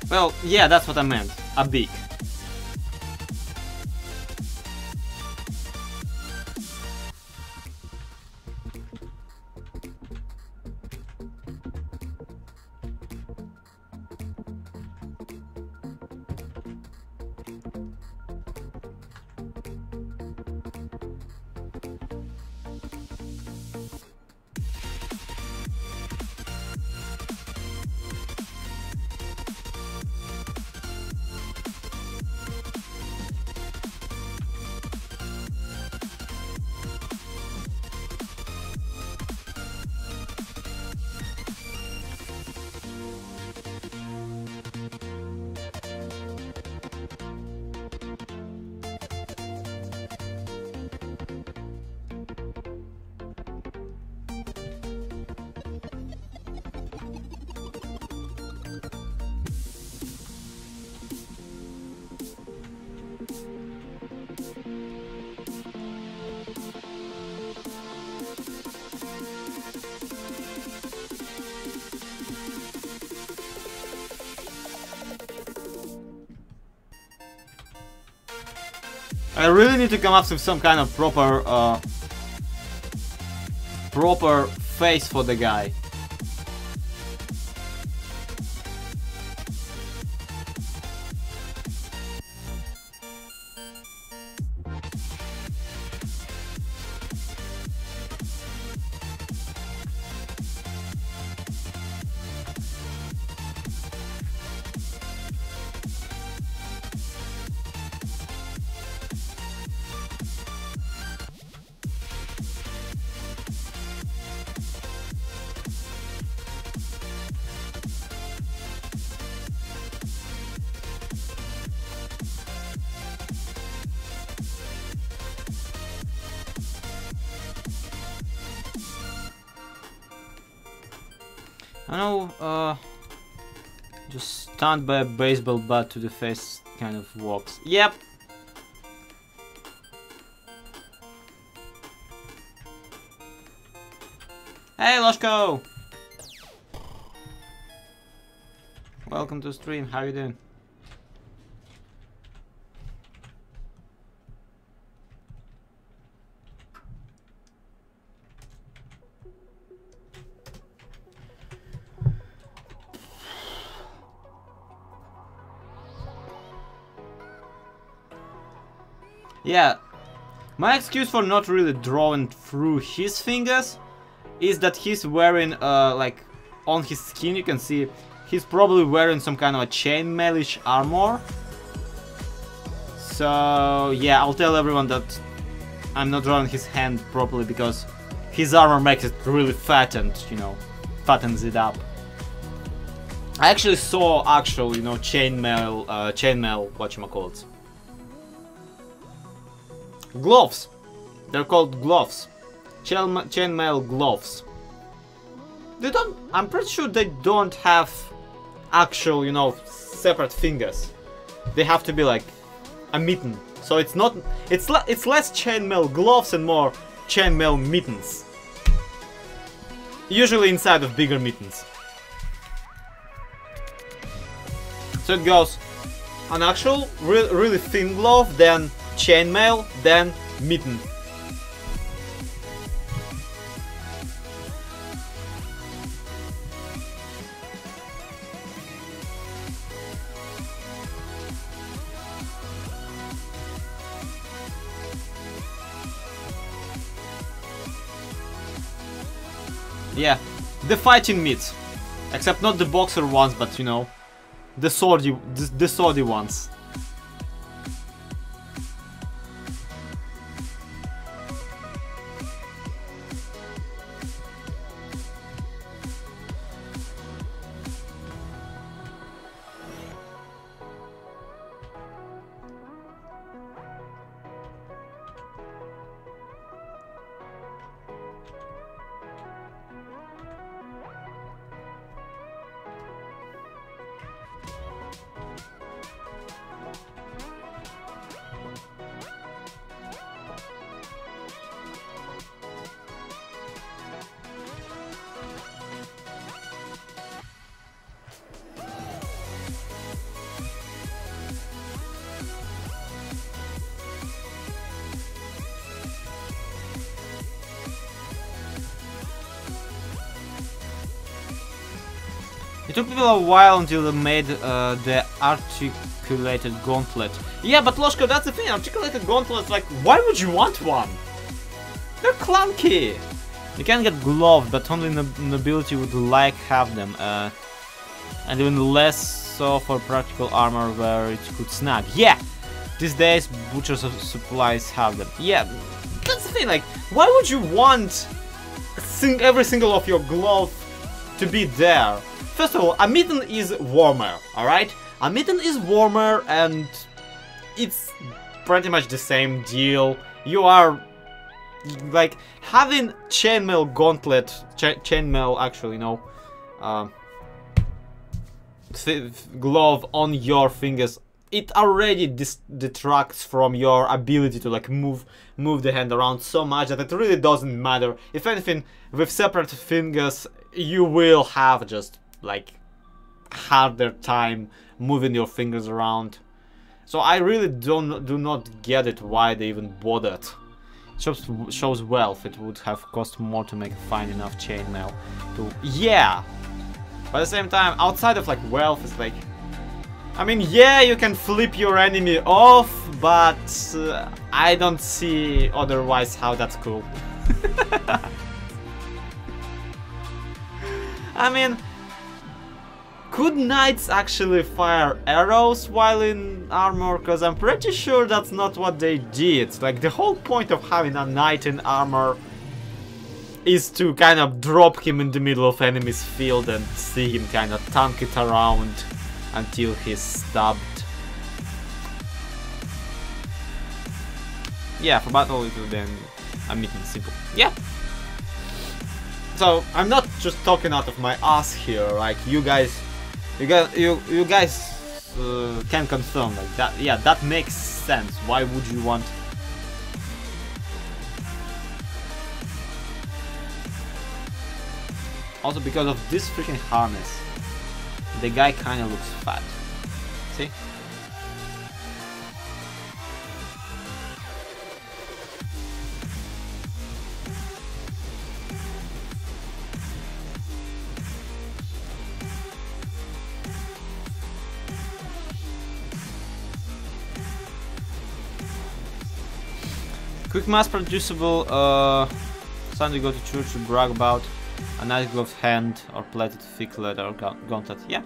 Well, yeah, that's what I meant. A beak. I really need to come up with some kind of proper face for the guy. I know, just stunned by a baseball bat to the face kind of works. Yep. Hey, Loshko! Welcome to the stream, how you doing? Yeah, my excuse for not really drawing through his fingers is that he's wearing, like, on his skin you can see he's probably wearing some kind of a chainmail-ish armor. So, yeah, I'll tell everyone that I'm not drawing his hand properly because his armor makes it really fattened, you know, fattens it up. I actually saw actual, you know, chainmail, whatchamacallit. Gloves! They're called gloves. Chainmail gloves. They don't... I'm pretty sure they don't have actual, you know, separate fingers. They have to be like a mitten. So it's not... It's less chainmail gloves and more chainmail mittens. Usually inside of bigger mittens. So it goes an actual really thin glove, then chainmail, then mitten. Yeah, the fighting meat. Except not the boxer ones, but you know, the swordy ones. It took people a while until they made the articulated gauntlet. Yeah, but Loshko, that's the thing, articulated gauntlets, like, why would you want one? They're clunky! You can get gloves, but only nobility would like have them, and even less so for practical armor where it could snag. Yeah! These days, butchers of supplies have them. Yeah, that's the thing, like, why would you want every single of your glove to be there? First of all, a mitten is warmer, alright? A mitten is warmer and it's pretty much the same deal. You are, like, having chainmail gauntlet, chainmail actually, no, glove on your fingers, it already detracts from your ability to, like, move the hand around so much that it really doesn't matter. If anything, with separate fingers, you will have just, like, harder time moving your fingers around. So I really do not get it why they even bothered. Shows wealth. It would have cost more to make a fine enough chainmail to... Yeah! But at the same time, outside of, like, wealth, it's like... I mean, yeah, you can flip your enemy off, but I don't see otherwise how that's cool. I mean, could knights actually fire arrows while in armor? Because I'm pretty sure that's not what they did. Like, the whole point of having a knight in armor is to kind of drop him in the middle of enemy's field and see him kind of tank it around until he's stabbed. Yeah, for battle it will then I'm making simple. Yeah. So I'm not just talking out of my ass here. Like, you guys can confirm, like, that. Yeah, that makes sense. Why would you want? Also, because of this freaking harness, the guy kind of looks fat. See? Quick mass producible, something to go to church to brag about. A nice gloved hand or plated thick leather gauntlet. Yeah.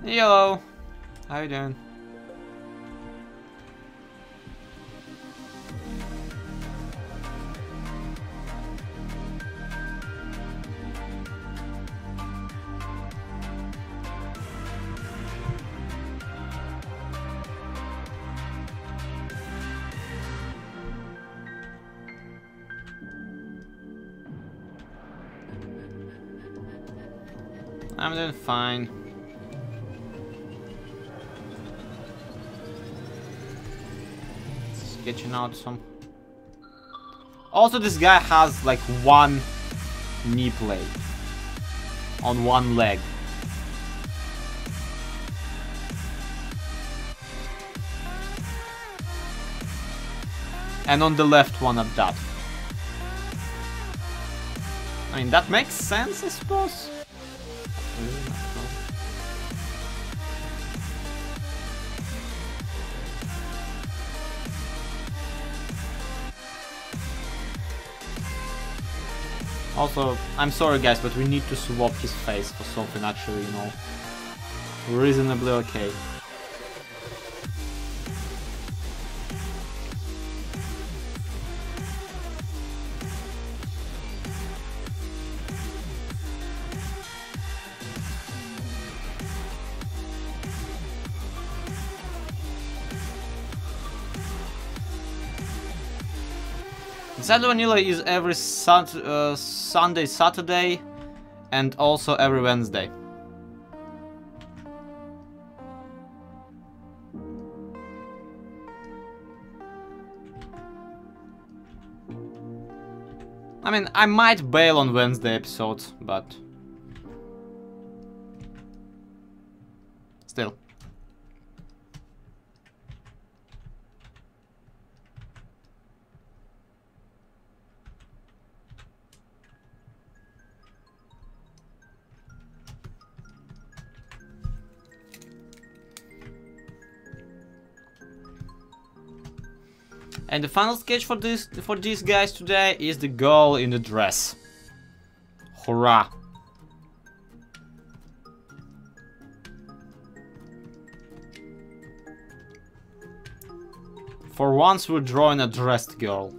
Hello. How you doing? I'm doing fine. Sketching out some. Also, this guy has like one knee plate on one leg. And on the left one at that. I mean, that makes sense, I suppose. Also, I'm sorry guys, but we need to swap his face for something actually, you know, reasonably okay. Zelda Vanilla is every Sunday, Saturday, and also every Wednesday. I mean, I might bail on Wednesday episodes, but still. And the final sketch for these guys today is the girl in the dress. Hurrah! For once we're drawing a dressed girl.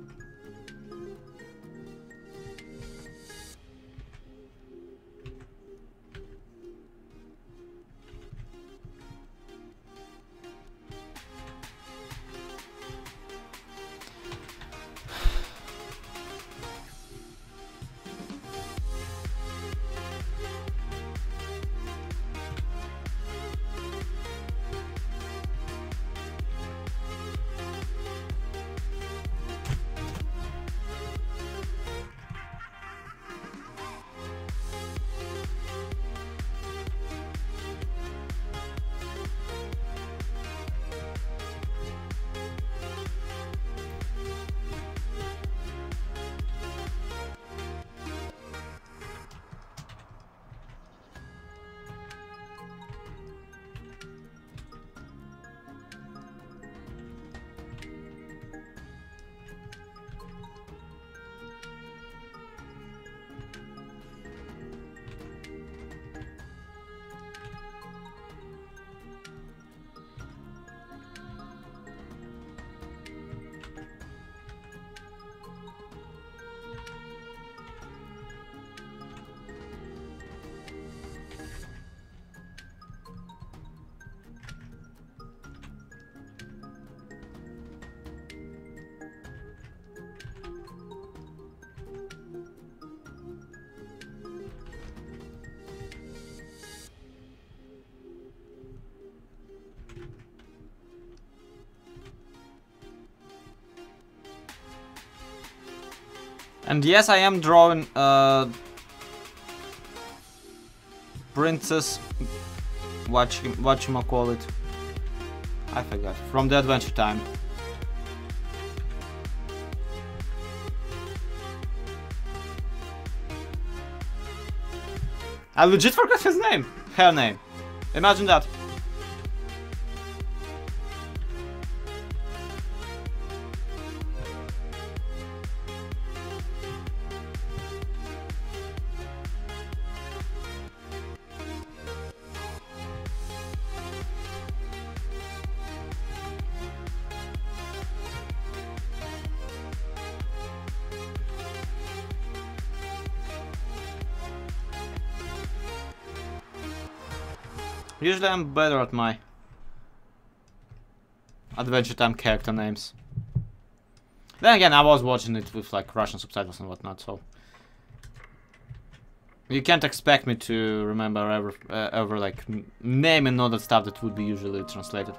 And yes, I am drawing Princess whatchamacallit. I forgot. From the Adventure Time. I legit forgot his name. Her name. Imagine that. Usually I'm better at my Adventure Time character names. Then again, I was watching it with like Russian subtitles and whatnot, so you can't expect me to remember ever like name and all that stuff that would be usually translated.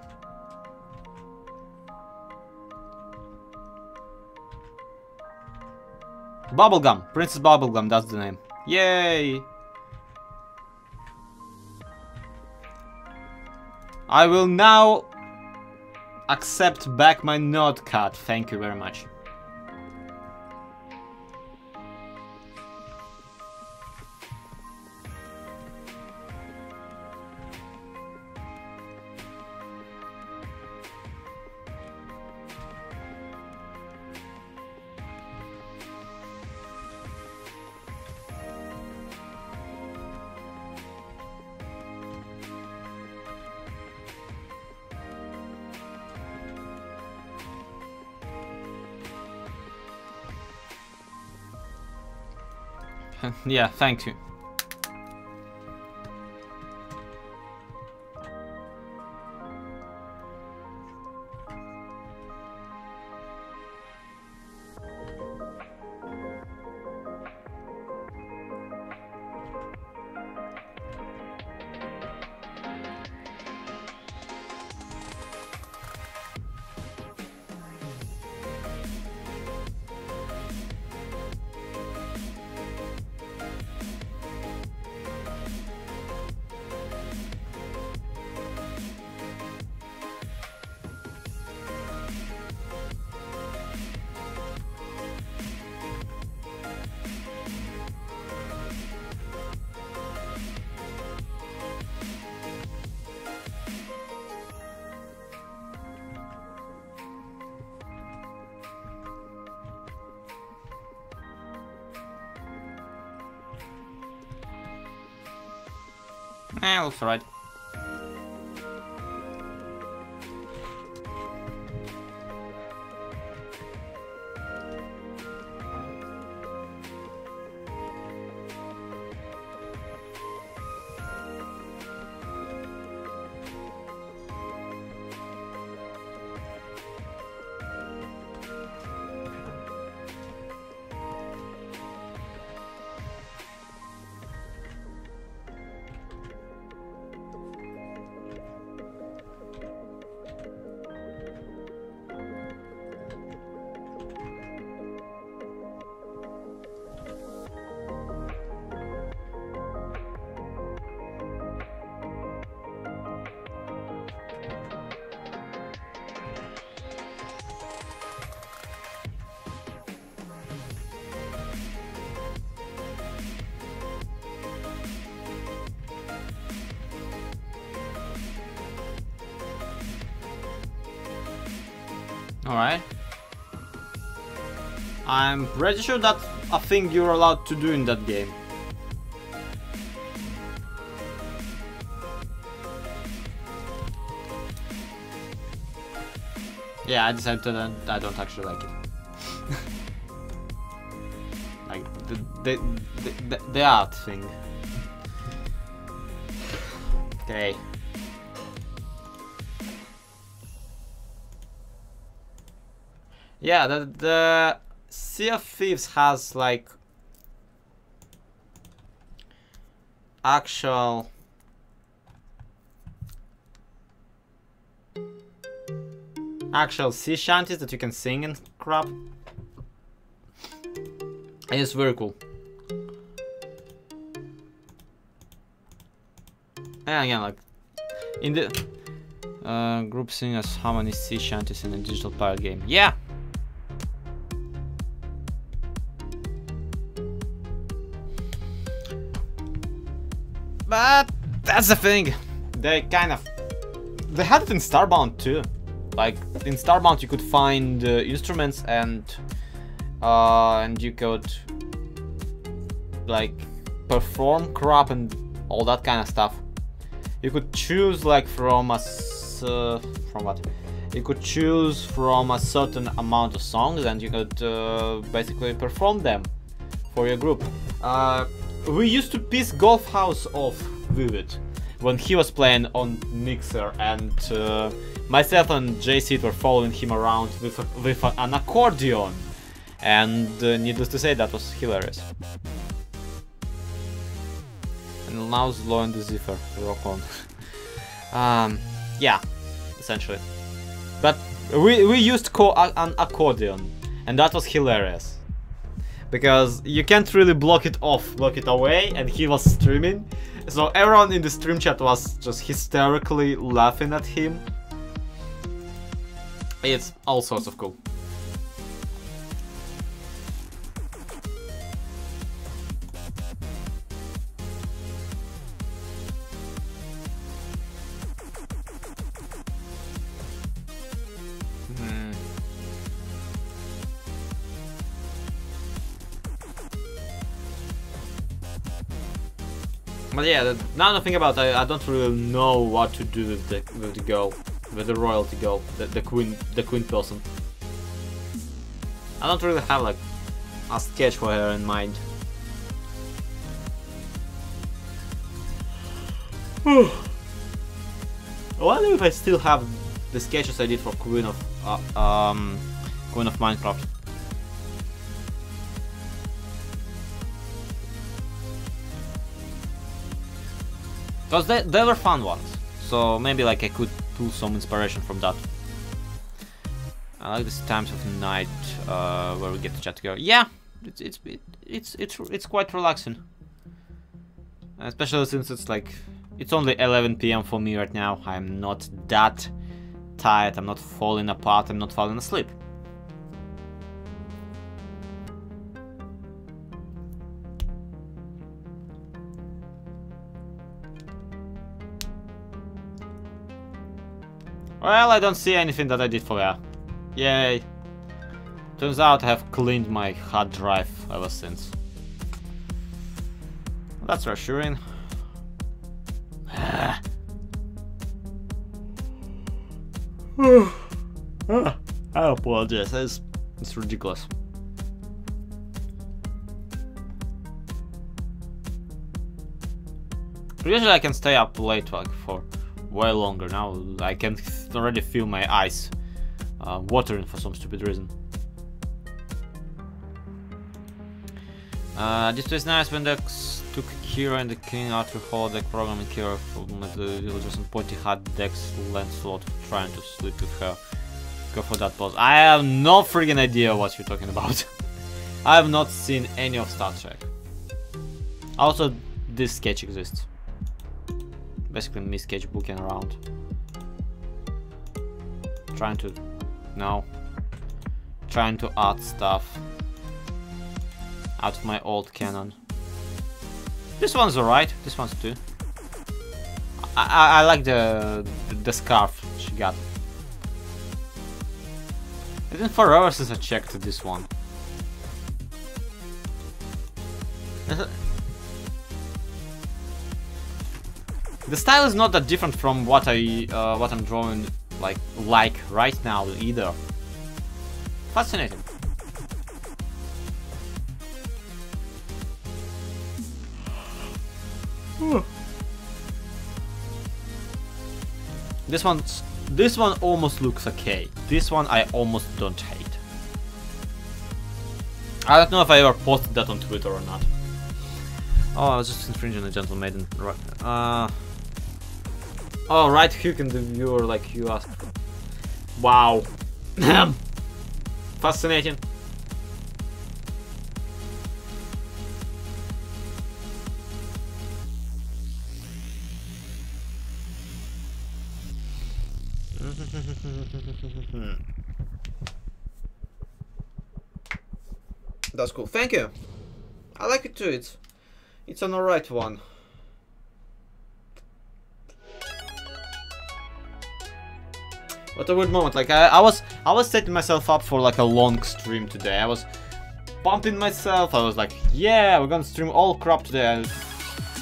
Bubblegum, Princess Bubblegum, that's the name. Yay! I will now accept back my node card. Thank you very much. Yeah, thank you. Looks right. Alright. I'm pretty sure that's a thing you're allowed to do in that game. Yeah, I decided that I don't actually like it. Like the art thing. Okay. Yeah, the Sea of Thieves has like actual sea shanties that you can sing and crap. And it's very cool. And again, like in the group singers harmony sea shanties in a digital pirate game. Yeah. But that's the thing. They had it in Starbound too. Like in Starbound, you could find instruments and you could like perform crap and all that kind of stuff. You could choose like from what? You could choose from a certain amount of songs and you could basically perform them for your group. We used to piss Golf House off with it when he was playing on Mixer, and myself and JC were following him around with an accordion, and needless to say, that was hilarious. And now Slow and the Zephyr, rock on. Yeah, essentially. But we used an accordion, and that was hilarious. Because you can't really block it away, and he was streaming. So everyone in the stream chat was just hysterically laughing at him. It's all sorts of cool. But yeah, now that I think about it, I don't really know what to do with the girl, with the royalty girl, the queen person. I don't really have like a sketch for her in mind. I wonder if I still have the sketches I did for Queen of Minecraft. Because they were fun ones, so maybe like I could pull some inspiration from that. I like this times of night where we get to chat together. Yeah, it's quite relaxing, especially since it's only 11 p.m. for me right now. I'm not that tired. I'm not falling apart. I'm not falling asleep. Well, I don't see anything that I did for her. Yay. Turns out I have cleaned my hard drive ever since. That's reassuring. I apologize, it's ridiculous. Usually I can stay up late for way longer. Now I can already feel my eyes watering for some stupid reason. This was nice when they took Kira and the King out to holodeck programming Kira from the villagers and Pointy had Dex Lancelot trying to sleep with her. Go for that pose. I have no freaking idea what you're talking about. I have not seen any of Star Trek. Also, this sketch exists. Basically me sketchbooking around. Trying to add stuff out of my old canon. This one's alright, this one's too. I like the scarf she got. It's been forever since I checked this one. The style is not that different from what I'm drawing like right now either. Fascinating. This one almost looks okay. This one I almost don't hate. I don't know if I ever posted that on Twitter or not. Oh, I was just infringing a gentle maiden. Right. Oh, right hook in the viewer like you asked. Wow. Fascinating. That's cool. Thank you. I like it too. It's an alright one. What a weird moment. Like I was setting myself up for like a long stream today. I was pumping myself. I was like, yeah, we're gonna stream all crap today.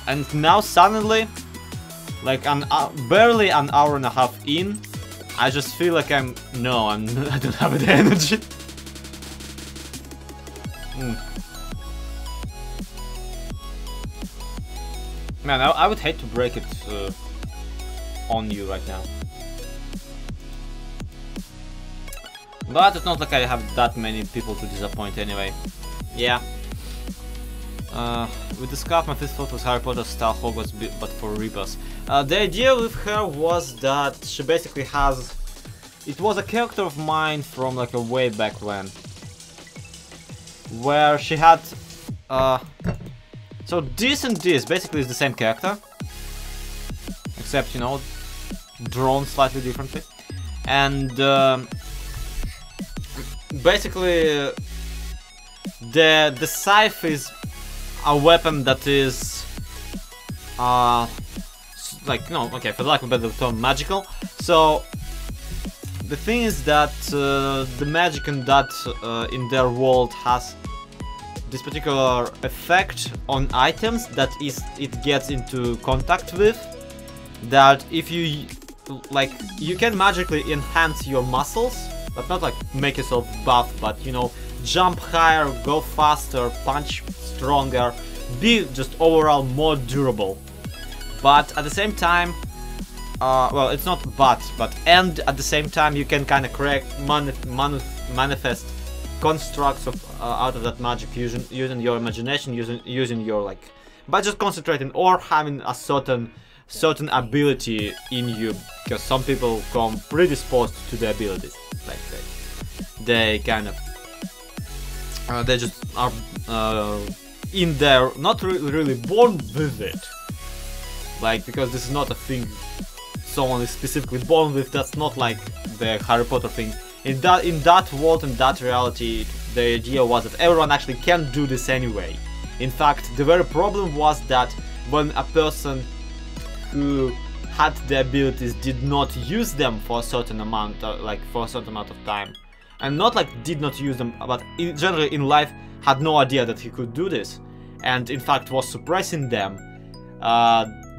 And now suddenly, like barely an hour and a half in, I just feel like I don't have the energy. Man, I would hate to break it on you right now. But it's not like I have that many people to disappoint anyway. Yeah. With the scarf, my first thought was Harry Potter style Hogwarts, but for Reapers. The idea with her was that she basically has... It was a character of mine from like a way back when. Where she had... So this and this basically is the same character. Except, you know, drawn slightly differently. And... basically, the scythe is a weapon that is, like, no, okay, for lack of a better term, magical. So, the thing is that the magic in in their world has this particular effect on items that it gets into contact with. That if you, like, you can magically enhance your muscles. But not like make yourself buff, but you know, jump higher, go faster, punch stronger, be just overall more durable. But at the same time, well, it's not but and at the same time you can kind of create manifest constructs of out of that magic using your imagination, using your like, by just concentrating or having a certain ability in you, because some people come predisposed to the abilities, like they kind of they just are in there, not really born with it, like, because this is not a thing someone is specifically born with. That's not like the Harry Potter thing. In that world, in that reality, the idea was that everyone actually can do this anyway. In fact, the very problem was that when a person who had the abilities did not use them for a certain amount, for a certain amount of time, and not like did not use them, but generally in life had no idea that he could do this, and in fact was suppressing them.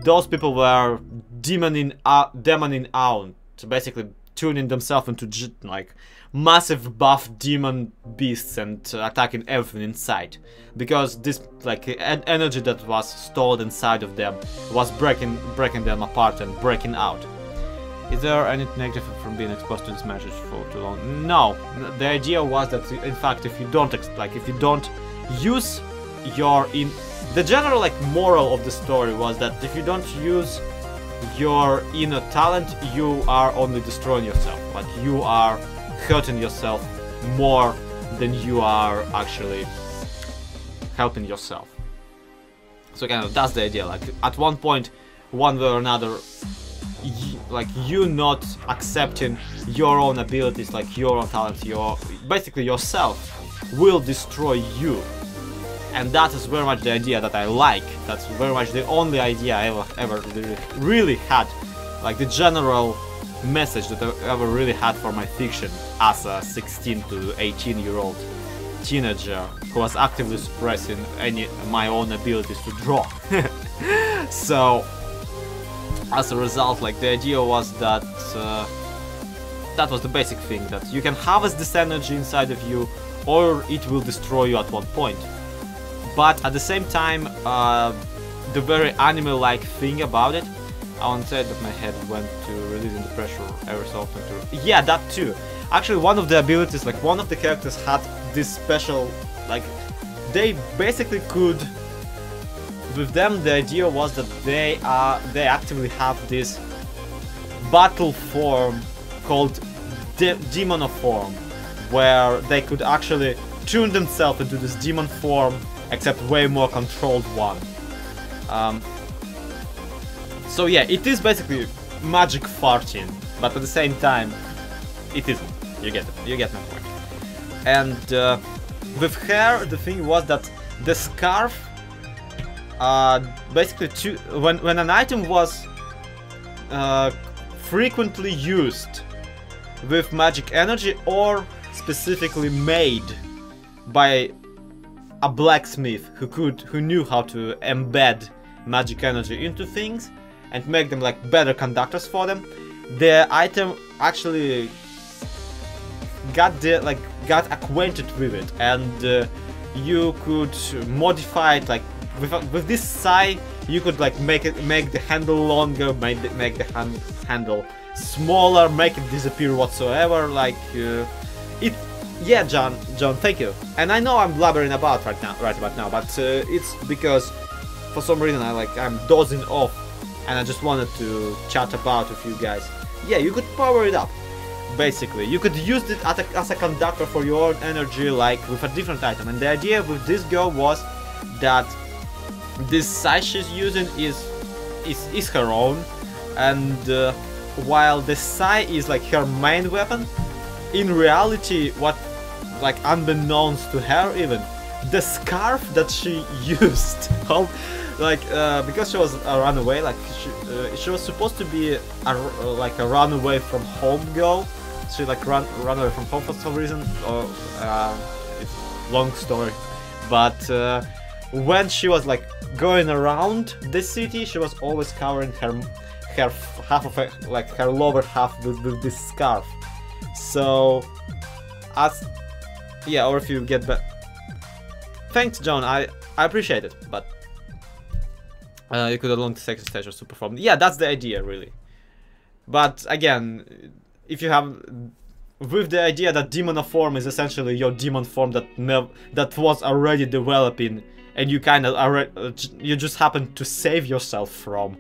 Those people were demoning out, so basically tuning themselves into like massive buff demon beasts and attacking everything in sight, because this like energy that was stored inside of them was breaking them apart and breaking out. Is there any negative from being exposed to this message for too long? No. The idea was that in fact if you don't use your the general like moral of the story was that if you don't use your inner talent, you are only destroying yourself. Like, you are hurting yourself more than you are actually helping yourself. So kind of that's the idea. Like, at one point, one way or another, like, you not accepting your own abilities, like your own talents, basically yourself, will destroy you. And that is very much the idea that I like. That's very much the only idea I ever really had. Like the general message that I ever really had for my fiction as a 16 to 18-year-old teenager who was actively suppressing my own abilities to draw. So, as a result, like the idea was that that was the basic thing, that you can harvest this energy inside of you, or it will destroy you at one point. But at the same time, the very anime-like thing about it, I won't say that my head went to releasing the pressure every so often to... Yeah, that too. Actually, one of the abilities, like one of the characters had this special, like, they basically could... With them, the idea was that they actively have this battle form called demon form, where they could actually tune themselves into this demon form, except way more controlled one. So yeah, it is basically magic farting, but at the same time, it isn't. You get it. You get my point. And with her, the thing was that the scarf, basically, when an item was frequently used with magic energy, or specifically made by a blacksmith who knew how to embed magic energy into things and make them like better conductors for them, the item actually got acquainted with it, and you could modify it, like with this sai you could like make the handle longer, make the handle smaller, make it disappear whatsoever, like it. Yeah, John, thank you. And I know I'm blabbering about right about now, but it's because for some reason I'm dozing off, and I just wanted to chat about with you guys. Yeah, you could power it up. Basically, you could use it as a conductor for your own energy, like with a different item. And the idea with this girl was that this sai she's using is her own, and while the sai is like her main weapon, in reality, what, like unbeknownst to her even, the scarf that she used, because she was a runaway, like she was supposed to be like a runaway from home girl. She like ran away from home for some reason, or it's a long story. But when she was like going around the city, she was always covering her half of her lower half with this scarf. So, yeah, or if you get back. Thanks, John. I appreciate it, but You could unlock the second stage of super form. Yeah, that's the idea, really. But again, if you have with the idea that demon form is essentially your demon form that was already developing, and you kind of you just happen to save yourself from,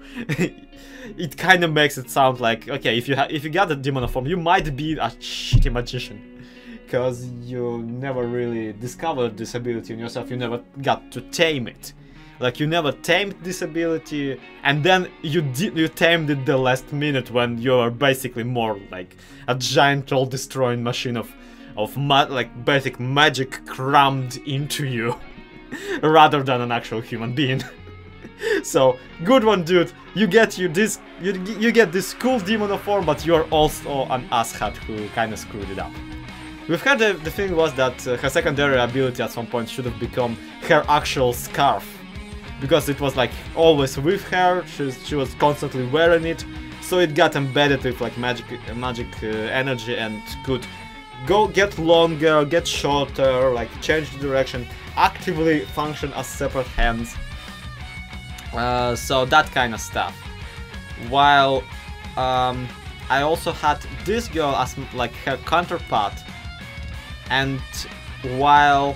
it kind of makes it sound like, okay, if you got a demon form, you might be a shitty magician, because you never really discovered this ability in yourself. You never got to tame it. Like, you never tamed this ability, and then you tamed it the last minute when you're basically more like a giant all-destroying machine of like basic magic crammed into you, rather than an actual human being. So, good one, dude. You get this cool demon form, but you're also an asshat who kind of screwed it up. We've heard the thing was that her secondary ability at some point should have become her actual scarf, because it was like always with her. She was constantly wearing it, so it got embedded with like magic energy, and could get longer, get shorter, like change the direction, actively function as separate hands. So that kind of stuff. While I also had this girl as like her counterpart, and while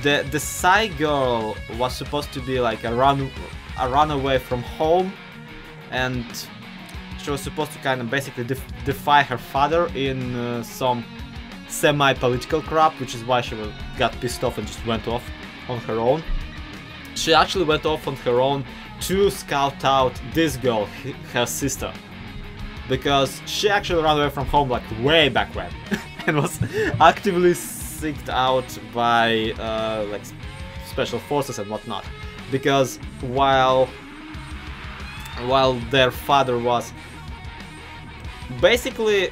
the Psy girl was supposed to be like a runaway from home, and she was supposed to kind of basically defy her father in some semi-political crap, which is why she got pissed off and just went off on her own. She actually went off on her own to scout out this girl, her sister, because she actually ran away from home like way back when and was actively seeked out by like special forces and whatnot, because while their father was basically,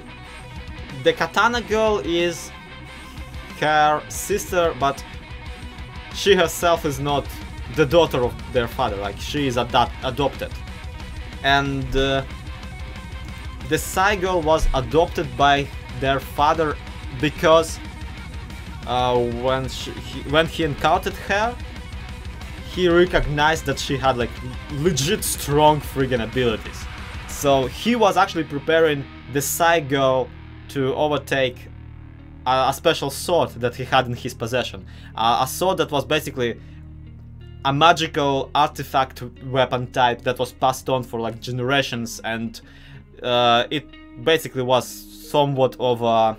the Katana girl is her sister, but she herself is not the daughter of their father, like she is adopted, and the Psy girl was adopted by their father because when he encountered her, he recognized that she had like legit strong friggin' abilities. So he was actually preparing the Psy girl to overtake a special sword that he had in his possession. A sword that was basically a magical artifact weapon type that was passed on for like generations, and it basically was somewhat of a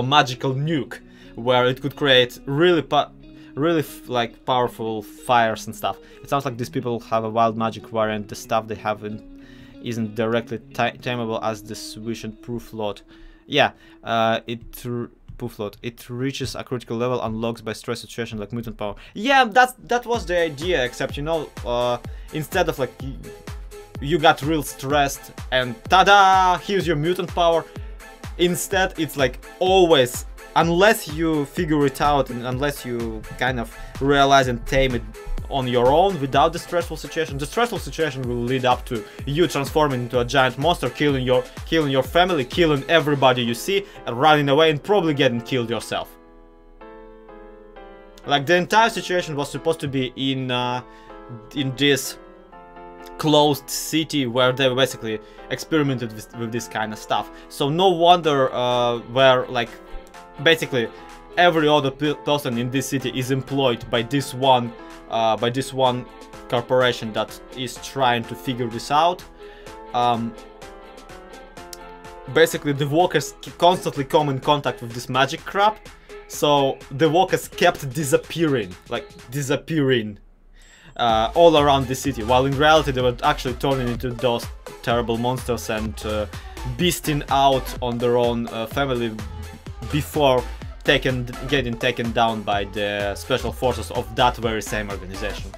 magical nuke, where it could create really like powerful fires and stuff. It sounds like these people have a wild magic variant. The stuff they have isn't directly tameable as the Swish and Proof Lot. Yeah, it reaches a critical level, unlocks by stress situation like mutant power. Yeah, that was the idea, except, you know, instead of like you got real stressed and tada, here's your mutant power. Instead, it's like always, unless you figure it out and unless you kind of realize and tame it on your own without the stressful situation will lead up to you transforming into a giant monster, killing your family, killing everybody you see, and running away and probably getting killed yourself. Like, the entire situation was supposed to be in this closed city where they basically experimented with this kind of stuff. So no wonder where like basically every other person in this city is employed by this one corporation that is trying to figure this out. Basically, the workers constantly come in contact with this magic crap, so the workers kept disappearing all around the city, while in reality they were actually turning into those terrible monsters and beasting out on their own family before getting taken down by the special forces of that very same organization.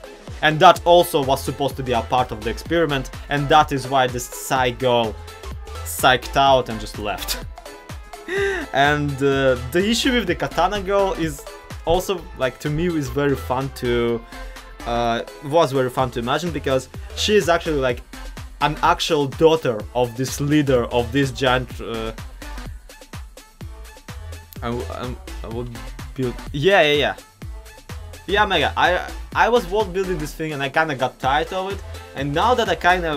And that also was supposed to be a part of the experiment, and that is why this Psy girl psyched out and just left. And the issue with the Katana girl is also, like, to me, is very fun to was very fun to imagine, because she is actually like an actual daughter of this leader of this giant I would build, yeah. Yeah, Mega, I was world building this thing and I kinda got tired of it, and now that I kinda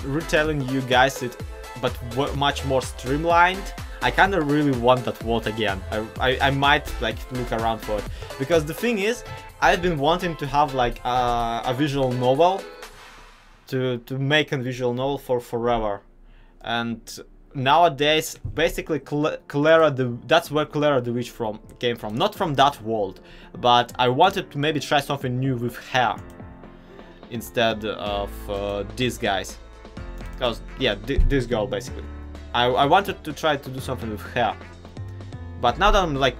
retelling you guys it, but much more streamlined, I kinda really want that world again. I might like look around for it, because the thing is, I've been wanting to have like a visual novel, to make a visual novel for forever, and nowadays basically Clara that's where Clara the Witch came from, not from that world, but I wanted to maybe try something new with her instead of these guys, because yeah, this girl basically. I wanted to try to do something with her, but now that I'm like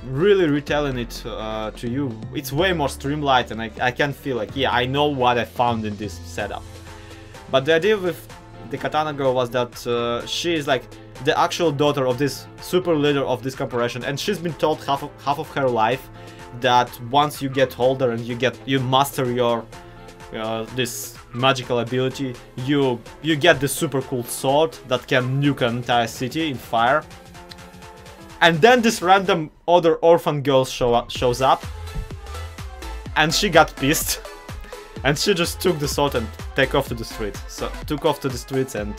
really retelling it to you, it's way more streamlined, and I can feel like, yeah, I know what I found in this setup. But the idea with the Katana girl was that she is like the actual daughter of this super leader of this corporation, and she's been told half of her life that once you get older and you master your this magical ability, you get this super cool sword that can nuke an entire city in fire. And then this random other orphan girl shows up, and she got pissed, and she just took the sword and took off to the streets. And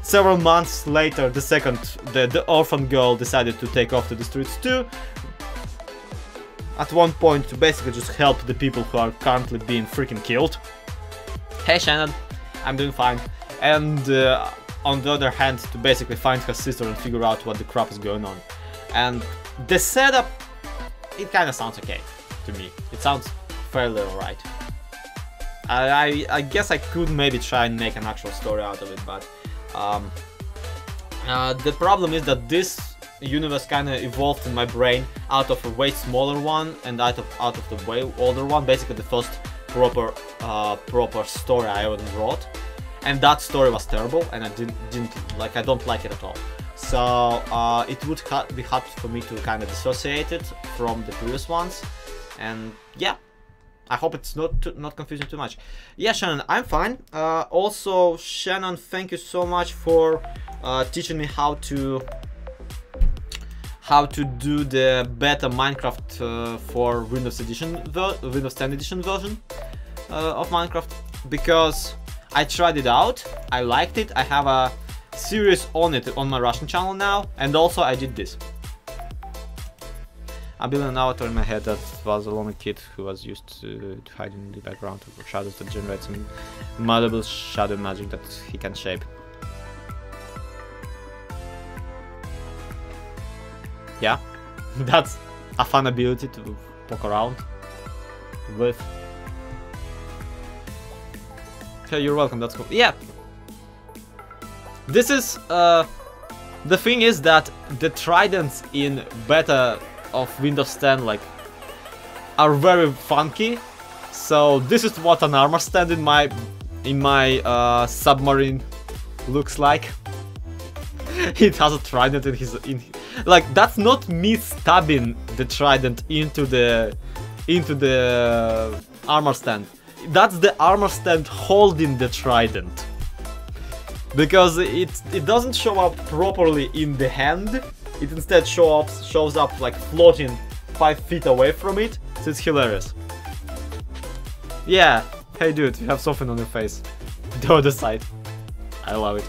several months later, the orphan girl decided to take off to the streets too. At one point, to basically just help the people who are currently being freaking killed. Hey Shannon, I'm doing fine. And on the other hand, to basically find her sister and figure out what the crap is going on. And the setup, it kind of sounds okay to me. It sounds fairly alright. I guess I could maybe try and make an actual story out of it, but the problem is that this universe kind of evolved in my brain out of a way smaller one and out of the way older one. Basically, the first proper story I ever wrote, and that story was terrible, and I don't like it at all. So it would be hard for me to kind of dissociate it from the previous ones, and yeah, I hope it's not confusing too much. Yeah, Shannon, I'm fine. Also, Shannon, thank you so much for teaching me how to do the beta Minecraft for Windows 10 edition version of Minecraft, because I tried it out, I liked it, I have a series on it on my Russian channel now, and also I did this. I built an avatar in my head that was a lonely kid who was used to hide in the background of shadows that generate some malleable shadow magic that he can shape. Yeah, that's a fun ability to poke around with. Okay, you're welcome, that's cool. Yeah, this is the thing is that the tridents in beta of Windows 10 like are very funky. So this is what an armor stand in my submarine looks like. It has a trident in like, that's not me stabbing the trident into the armor stand. That's the armor stand holding the trident, because it doesn't show up properly in the hand. It instead shows up like floating 5 feet away from it. So it's hilarious. Yeah, hey dude, you have something on your face. The other side. I love it.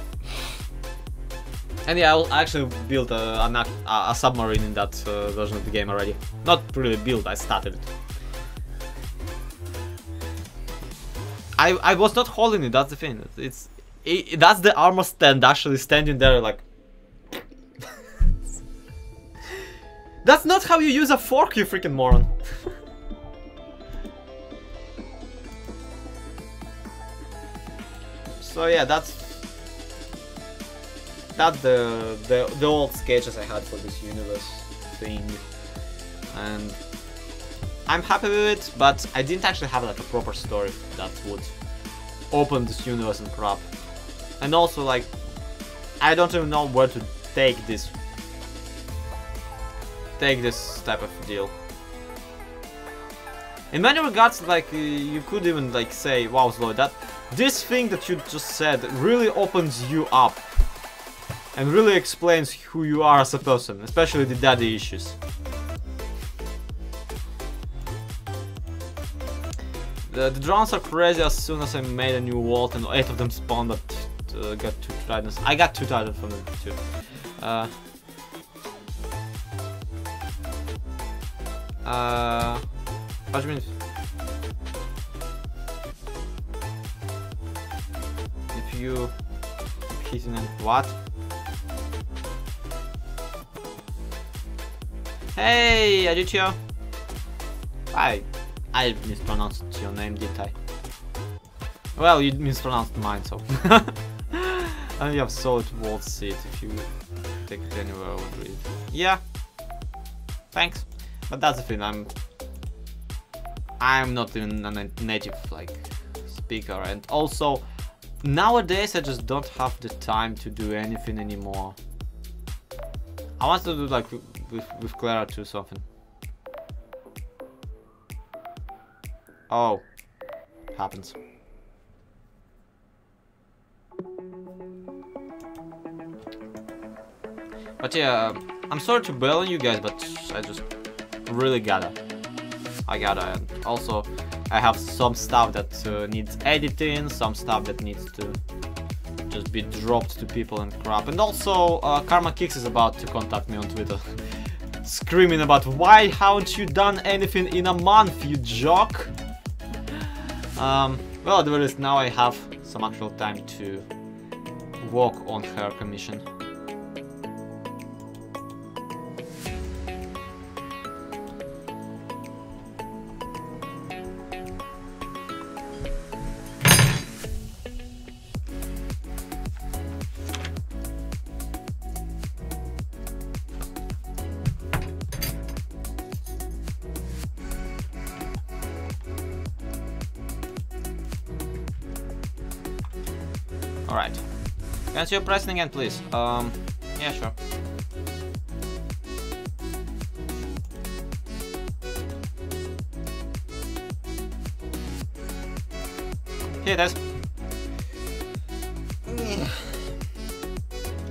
And yeah, I actually built a submarine in that version of the game already. Not really built, I started it. I was not holding it, that's the thing. That's the armor stand actually standing there like... That's not how you use a fork, you freaking moron. So yeah, that's the old sketches I had for this universe thing, and I'm happy with it, but I didn't actually have like a proper story that would open this universe and crap. And also, like, I don't even know where to take this type of deal. In many regards, like, you could even like say, wow, Slow, that this thing that you just said really opens you up and really explains who you are as a person, especially the daddy issues. The drones are crazy. As soon as I made a new vault and 8 of them spawned, but got 2 tridents. I got 2 tridents from them too. What do you mean? If you hitting them, what? Hey, Aditya. I mispronounced your name, didn't I? Well, you mispronounced mine, so. And you have solid wall seat if you take it anywhere over it. Yeah. Thanks. But that's the thing, I'm not even a native like speaker, and also nowadays I just don't have the time to do anything anymore. I want to do like with Clara too something. Oh, happens. But yeah, I'm sorry to bail on you guys, but I just really gotta. And also I have some stuff that needs editing, some stuff that needs to just be dropped to people and crap. And also Karma Kicks is about to contact me on Twitter, screaming about why haven't you done anything in a month, you jock. Well, at the very least now I have some actual time to work on her commission. Alright. Can I see your pricing again, please? Yeah, sure. Here it is.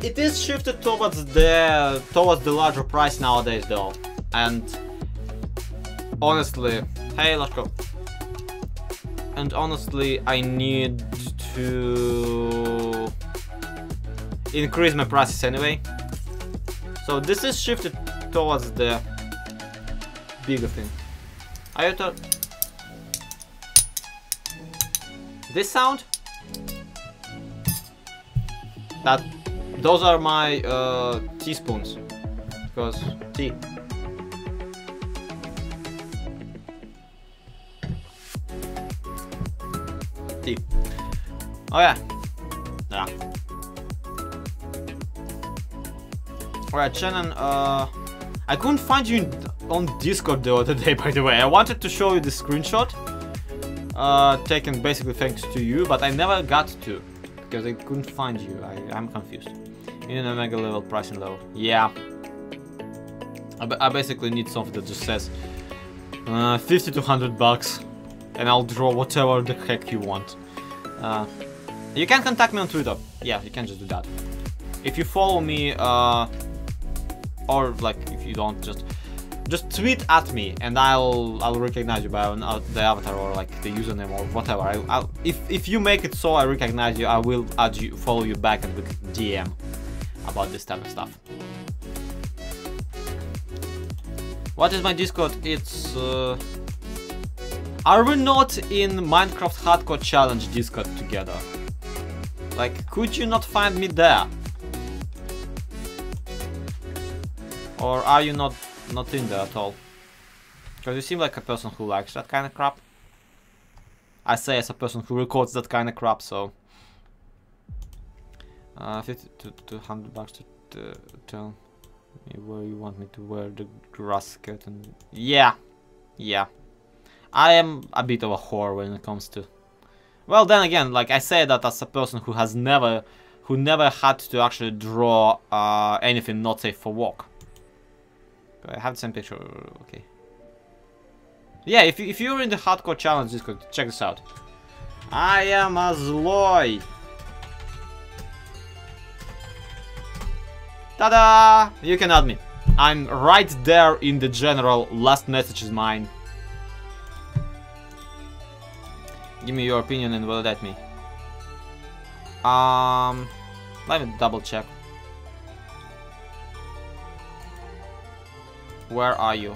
It is shifted towards the larger price nowadays, though. And honestly, hey, let's go. And honestly, I need to increase my prices anyway. So this is shifted towards the bigger thing. Are you this sound? Those are my teaspoons. Because tea. Oh yeah. Yeah. Alright, Shannon, I couldn't find you on Discord the other day, by the way. I wanted to show you the screenshot. Taken basically thanks to you, but I never got to. Because I couldn't find you. I'm confused. You need a mega level pricing level. Yeah. I basically need something that just says 50 to 100 bucks. And I'll draw whatever the heck you want. You can contact me on Twitter. Yeah, you can just do that. If you follow me, or like if you don't, just tweet at me, and I'll recognize you by the avatar or like the username or whatever. If you make it so I recognize you, I will add you, follow you back, and we can DM about this type of stuff. What is my Discord? It's are we not in Minecraft Hardcore Challenge Discord together? Like, could you not find me there? Or are you not in there at all? Because you seem like a person who likes that kind of crap. I say as a person who records that kind of crap, so 50 to 100 bucks to tell me where you want me to wear the grass skirt. And yeah. I am a bit of a whore when it comes to... Well, then again, like I say that as a person who has never had to actually draw anything not safe for work. I have the same picture, okay. Yeah, if you're in the Hardcore Challenge Discord, check this out. I am a Zloy. Ta-da! You can add me. I'm right there in the general. Last message is mine. Give me your opinion and validate me. Let me double check. Where are you?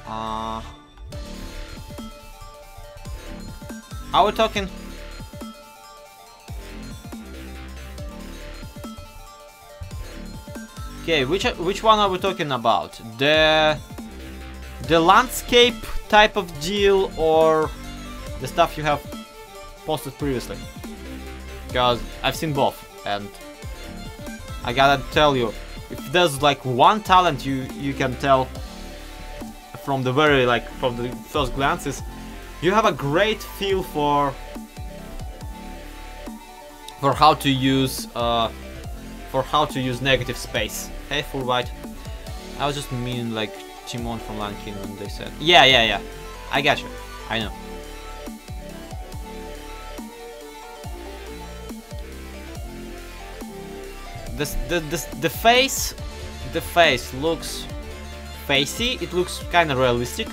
Are we talking? Okay, which one are we talking about? The landscape type of deal or the stuff you have posted previously? Because I've seen both, and I gotta tell you, if there's like one talent you can tell from the from the first glances, you have a great feel for how to use negative space. Hey, full white. I was just meaning like Timon from Lankin when they said, yeah. I got you. I know. The face looks facey. It looks kind of realistic,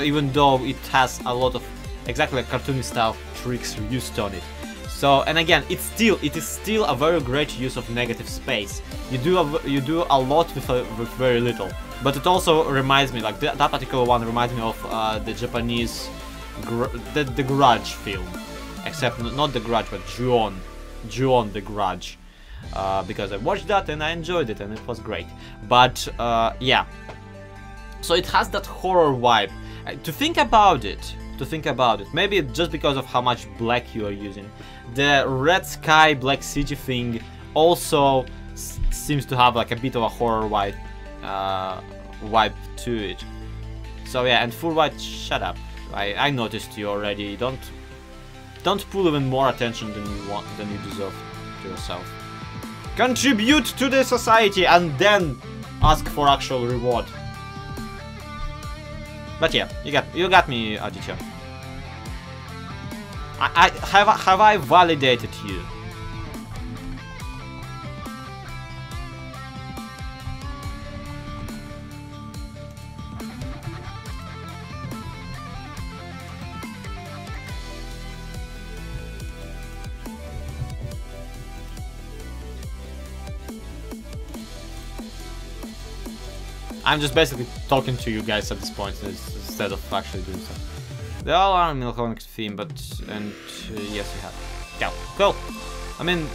even though it has a lot of exactly like cartoony style tricks used on it. So, and again, it is still a very great use of negative space. You do a lot with very little. But it also reminds me, like that particular one reminds me of the Japanese the Grudge film, except not the Grudge, but Ju-on the Grudge, because I watched that and I enjoyed it and it was great. But yeah, so it has that horror vibe. To think about it, maybe just because of how much black you are using, the red sky black city thing also seems to have like a bit of a horror vibe to it. So yeah, and full white, shut up. I noticed you already. Don't pull even more attention than you deserve to yourself. Contribute to the society and then ask for actual reward. But yeah, you got me, Aditya. Have I validated you? I'm just basically talking to you guys at this point instead of actually doing so. They all are a melancholic theme, but yes, you have. Yeah, cool. I mean,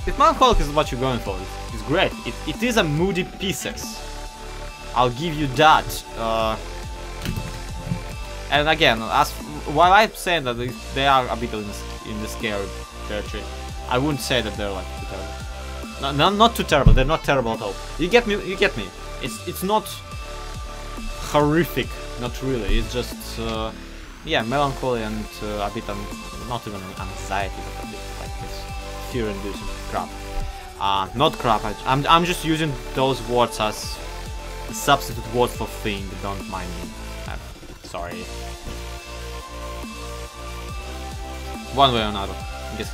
if melancholic is what you're going for, it's great. It is a moody pieces. I'll give you that. And again, while I'm saying that they are a bit in the scary territory, I wouldn't say that they're like too terrible. No, not too terrible. They're not terrible at all. You get me. You get me. It's not horrific, not really. It's just yeah, melancholy and a bit not even anxiety, but a bit like this fear-inducing crap. Not crap. I'm just using those words as substitute words for thing. Don't mind me. I'm sorry. One way or another. I guess.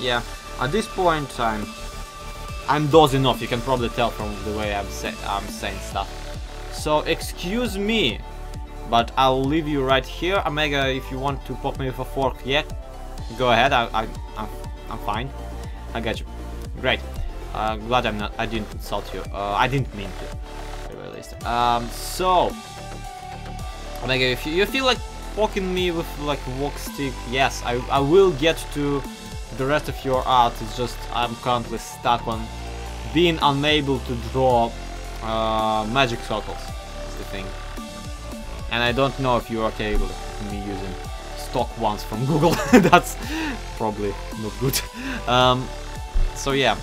Yeah. At this point, I'm dozing off. You can probably tell from the way I'm saying stuff. So excuse me, but I'll leave you right here. Omega, if you want to poke me with a fork, yeah, go ahead. I'm fine. I got you. Great. Glad I didn't insult you. I didn't mean to, at the very least. So Omega, if you feel like poking me with like a walk stick, yes, I will get to the rest of your art. It's just I'm currently stuck on being unable to draw magic circles. That's the thing. And I don't know if you're okay with me using stock ones from Google. That's probably not good. So yeah.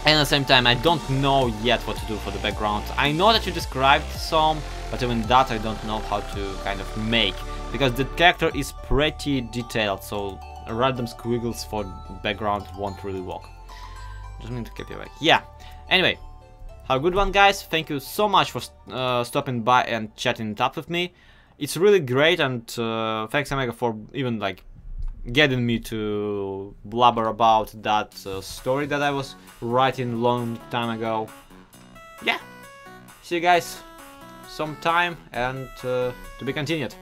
And at the same time, I don't know yet what to do for the background. I know that you described some, but even that I don't know how to kind of make, because the character is pretty detailed, so random squiggles for background won't really work. Just need to keep you awake. Yeah. Anyway, have a good one, guys. Thank you so much for stopping by and chatting it up with me. It's really great, and thanks, Omega, for even like getting me to blabber about that story that I was writing a long time ago. Yeah. See you guys sometime, and to be continued.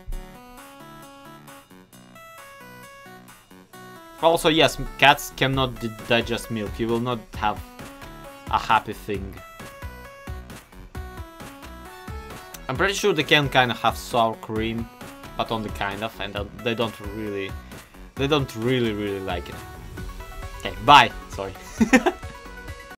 Also, yes, cats cannot digest milk. You will not have a happy thing. I'm pretty sure they can kind of have sour cream, but only kind of, and they don't really like it. Okay, bye. Sorry.